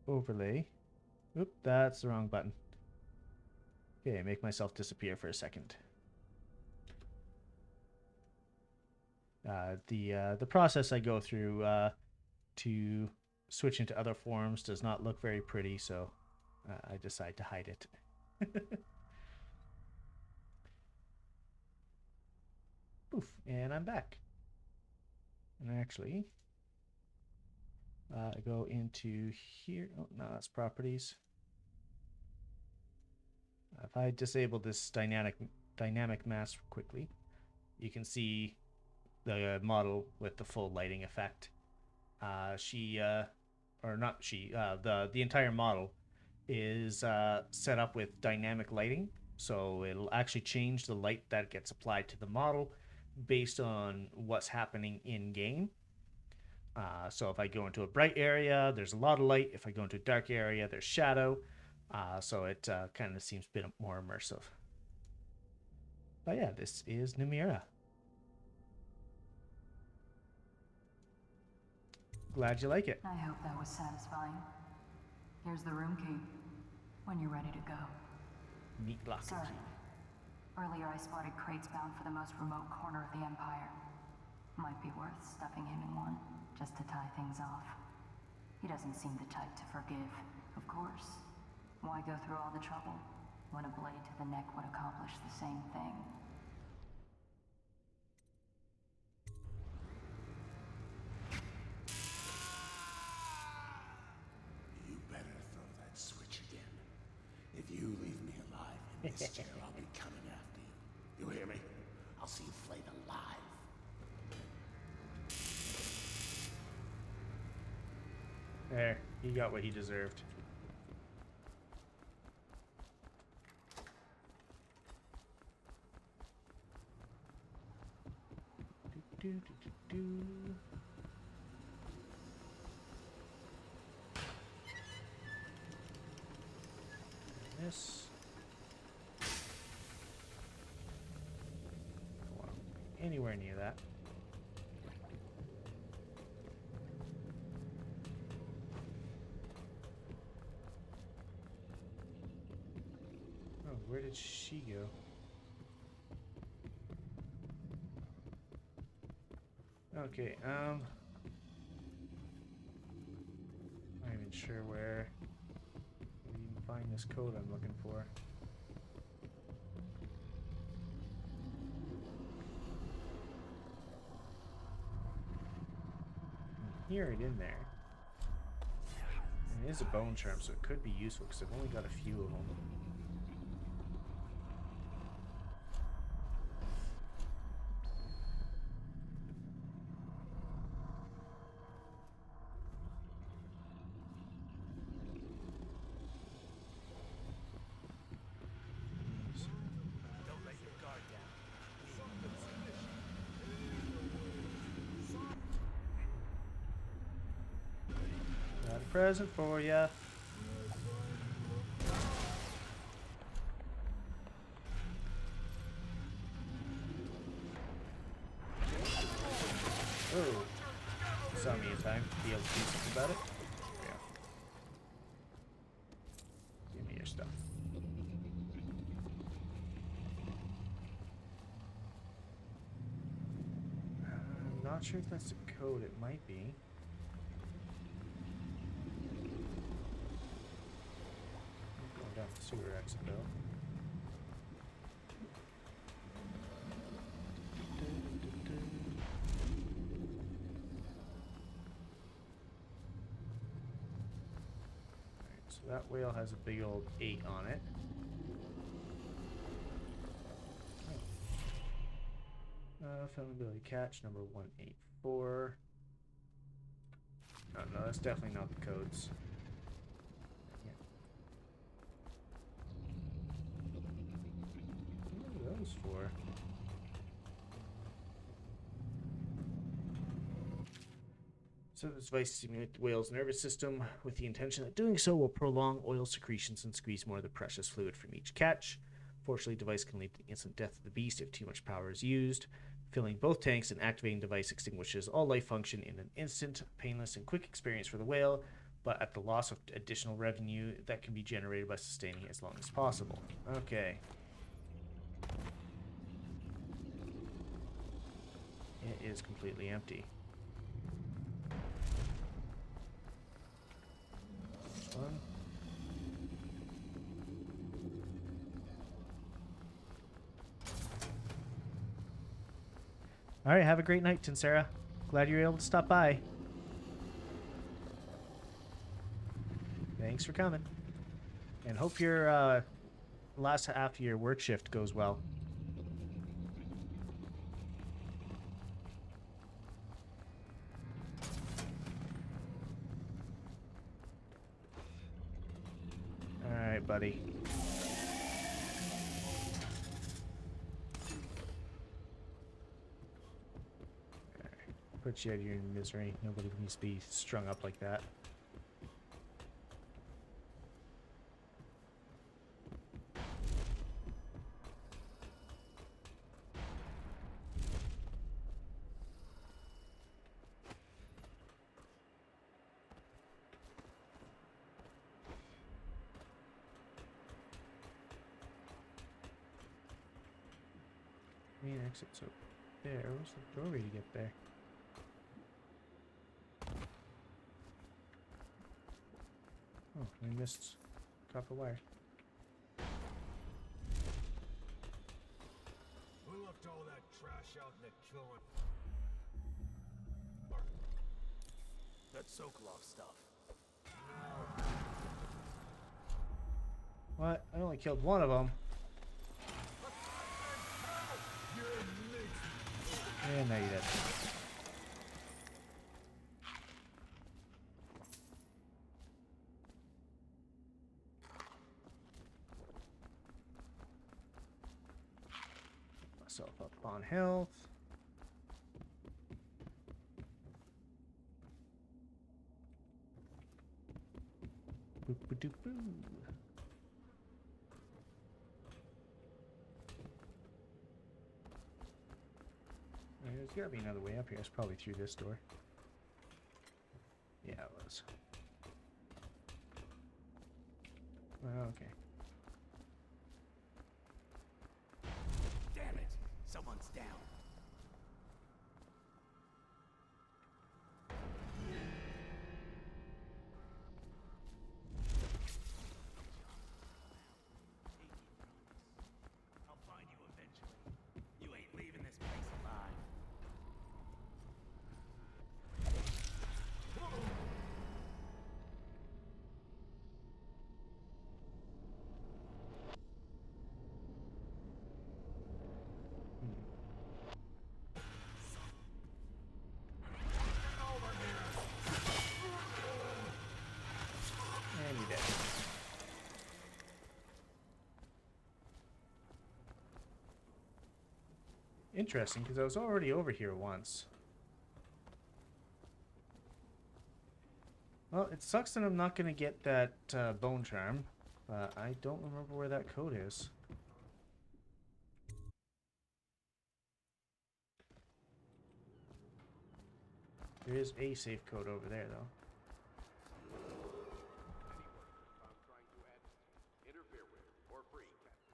overlay. Oop, that's the wrong button. Okay, make myself disappear for a second. The process I go through to switch into other forms does not look very pretty, so I decide to hide it. Poof, and I'm back. And actually, I go into here. Oh, no, that's properties. If I disable this dynamic mask quickly, you can see the model with the full lighting effect. The entire model is set up with dynamic lighting, so it'll actually change the light that gets applied to the model based on what's happening in game. So if I go into a bright area, there's a lot of light. If I go into a dark area, there's shadow. So it kind of seems a bit more immersive. But yeah, this is Namira. Glad you like it. I hope that was satisfying. Here's the room key, when you're ready to go. Neat lock. Sorry. Earlier I spotted crates bound for the most remote corner of the Empire. Might be worth stuffing him in one, just to tie things off. He doesn't seem the type to forgive, of course. Why go through all the trouble when a blade to the neck would accomplish the same thing? You better throw that switch again. If you leave me alive in this chair, I'll be coming after you. You hear me? I'll see you flayed alive. There, he got what he deserved. This. Don't want to be anywhere near that. Oh, where did she go? Okay, I'm not even sure where we even find this code I'm looking for. Hear it in there. And it is a bone charm, so it could be useful because I've only got a few of them. Got a present for ya. Oh, saw me in time to be able to do something about it. Yeah. Give me your stuff. I'm not sure if that's the code. It might be. Going down the sewer exit though. Alright, so So that whale has a big old 8 on it. Filmability catch number 184. Oh, no, that's definitely not the codes. Yeah. What are those for? So this device stimulates the whale's nervous system with the intention that doing so will prolong oil secretions and squeeze more of the precious fluid from each catch. Fortunately, the device can lead to the instant death of the beast if too much power is used. Filling both tanks and activating device extinguishes all life function in an instant, painless, and quick experience for the whale, but at the loss of additional revenue that can be generated by sustaining as long as possible. Okay. It is completely empty. One. All right, have a great night, Tinsara. Glad you were able to stop by. Thanks for coming. And hope your last half of your work shift goes well. All right, buddy. Put you out of your misery. Nobody needs to be strung up like that. Main exit's over there. Where's the doorway to get there? Oh, we missed copper wire. We left all that trash out in the kiln. That Sokolov stuff. What? I only killed one of them. And now you're dead. Myself up on health. Boop -ba -doop -boo. There's gotta be another way up here. It's probably through this door. Yeah, it was. Well, okay. Damn it! Someone's down. I'll find you eventually. You ain't leaving this place alive. And you're dead. Interesting, because I was already over here once. Well, it sucks that I'm not going to get that bone charm, but I don't remember where that code is. There is a safe code over there, though. Found trying to add, interfere with, or free captive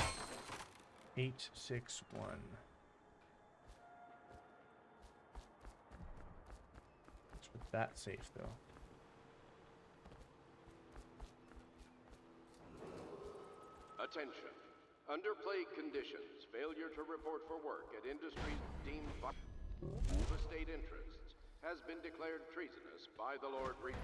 life. 861. What's with that safe, though? Attention. Under plague conditions, failure to report for work at industries deemed vital to state interests has been declared treasonous by the Lord Regent.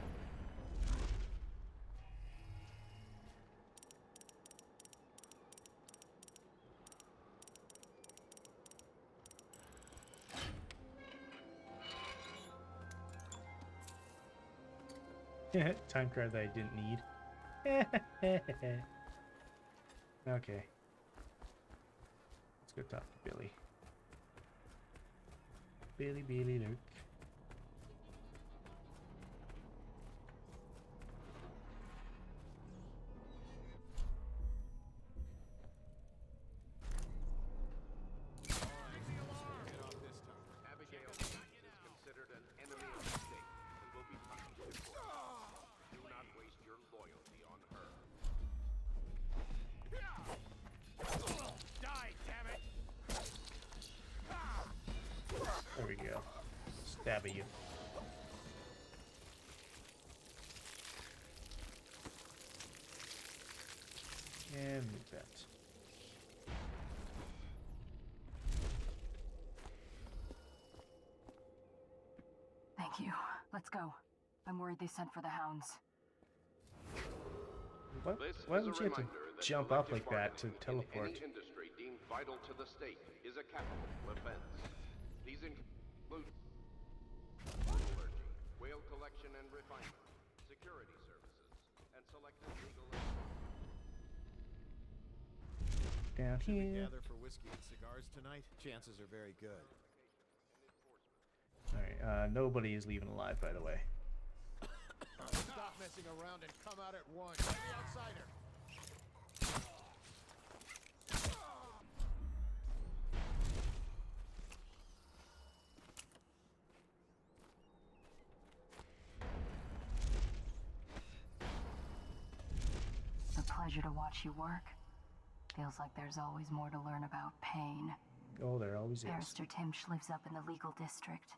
Time card that I didn't need. Okay. Let's go talk to Billy. Billy Luke. Abigail is considered an enemy of the state and will be punished accordingly. Do not waste your loyalty on her. Die, damn it! There we go. Stab at you. And move that. Thank you. Let's go. I'm worried they sent for the hounds. Why would you have to jump up like that to teleport? Any industry deemed vital to the state is a capital offense. These include metallurgy, whale collection and refinement, security services, and selected legal. Down Should we here. gather for whiskey and cigars tonight? Chances are very good. Alright, nobody is leaving alive, by the way. Stop messing around and come out at once. I'm the outsider. It's a pleasure to watch you work. Feels like there's always more to learn about pain. Oh, there always is. Barrister Timsh lives up in the legal district.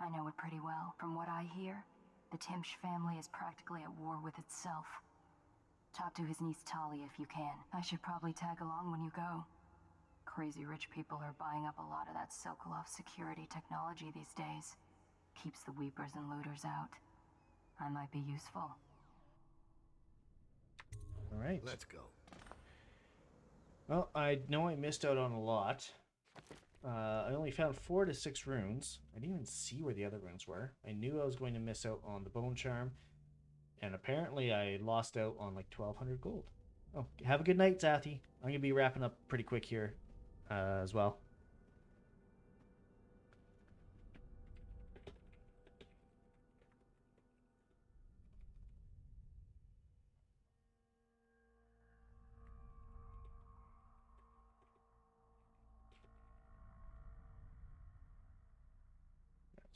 I know it pretty well. From what I hear, the Timsh family is practically at war with itself. Talk to his niece Talia if you can. I should probably tag along when you go. Crazy rich people are buying up a lot of that Sokolov security technology these days. Keeps the weepers and looters out. I might be useful. Alright. Let's go. Well, I know I missed out on a lot. I only found 4 to 6 runes. I didn't even see where the other runes were. I knew I was going to miss out on the bone charm. And apparently I lost out on like 1,200 gold. Oh, have a good night, Zathi. I'm going to be wrapping up pretty quick here as well.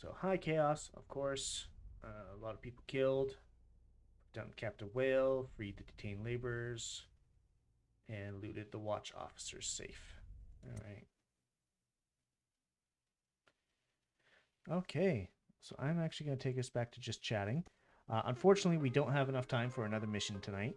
So high chaos, of course. A lot of people killed. Down the captive whale, freed the detained laborers, and looted the watch officer's safe. All right. Okay, so I'm actually going to take us back to just chatting. Unfortunately, we don't have enough time for another mission tonight.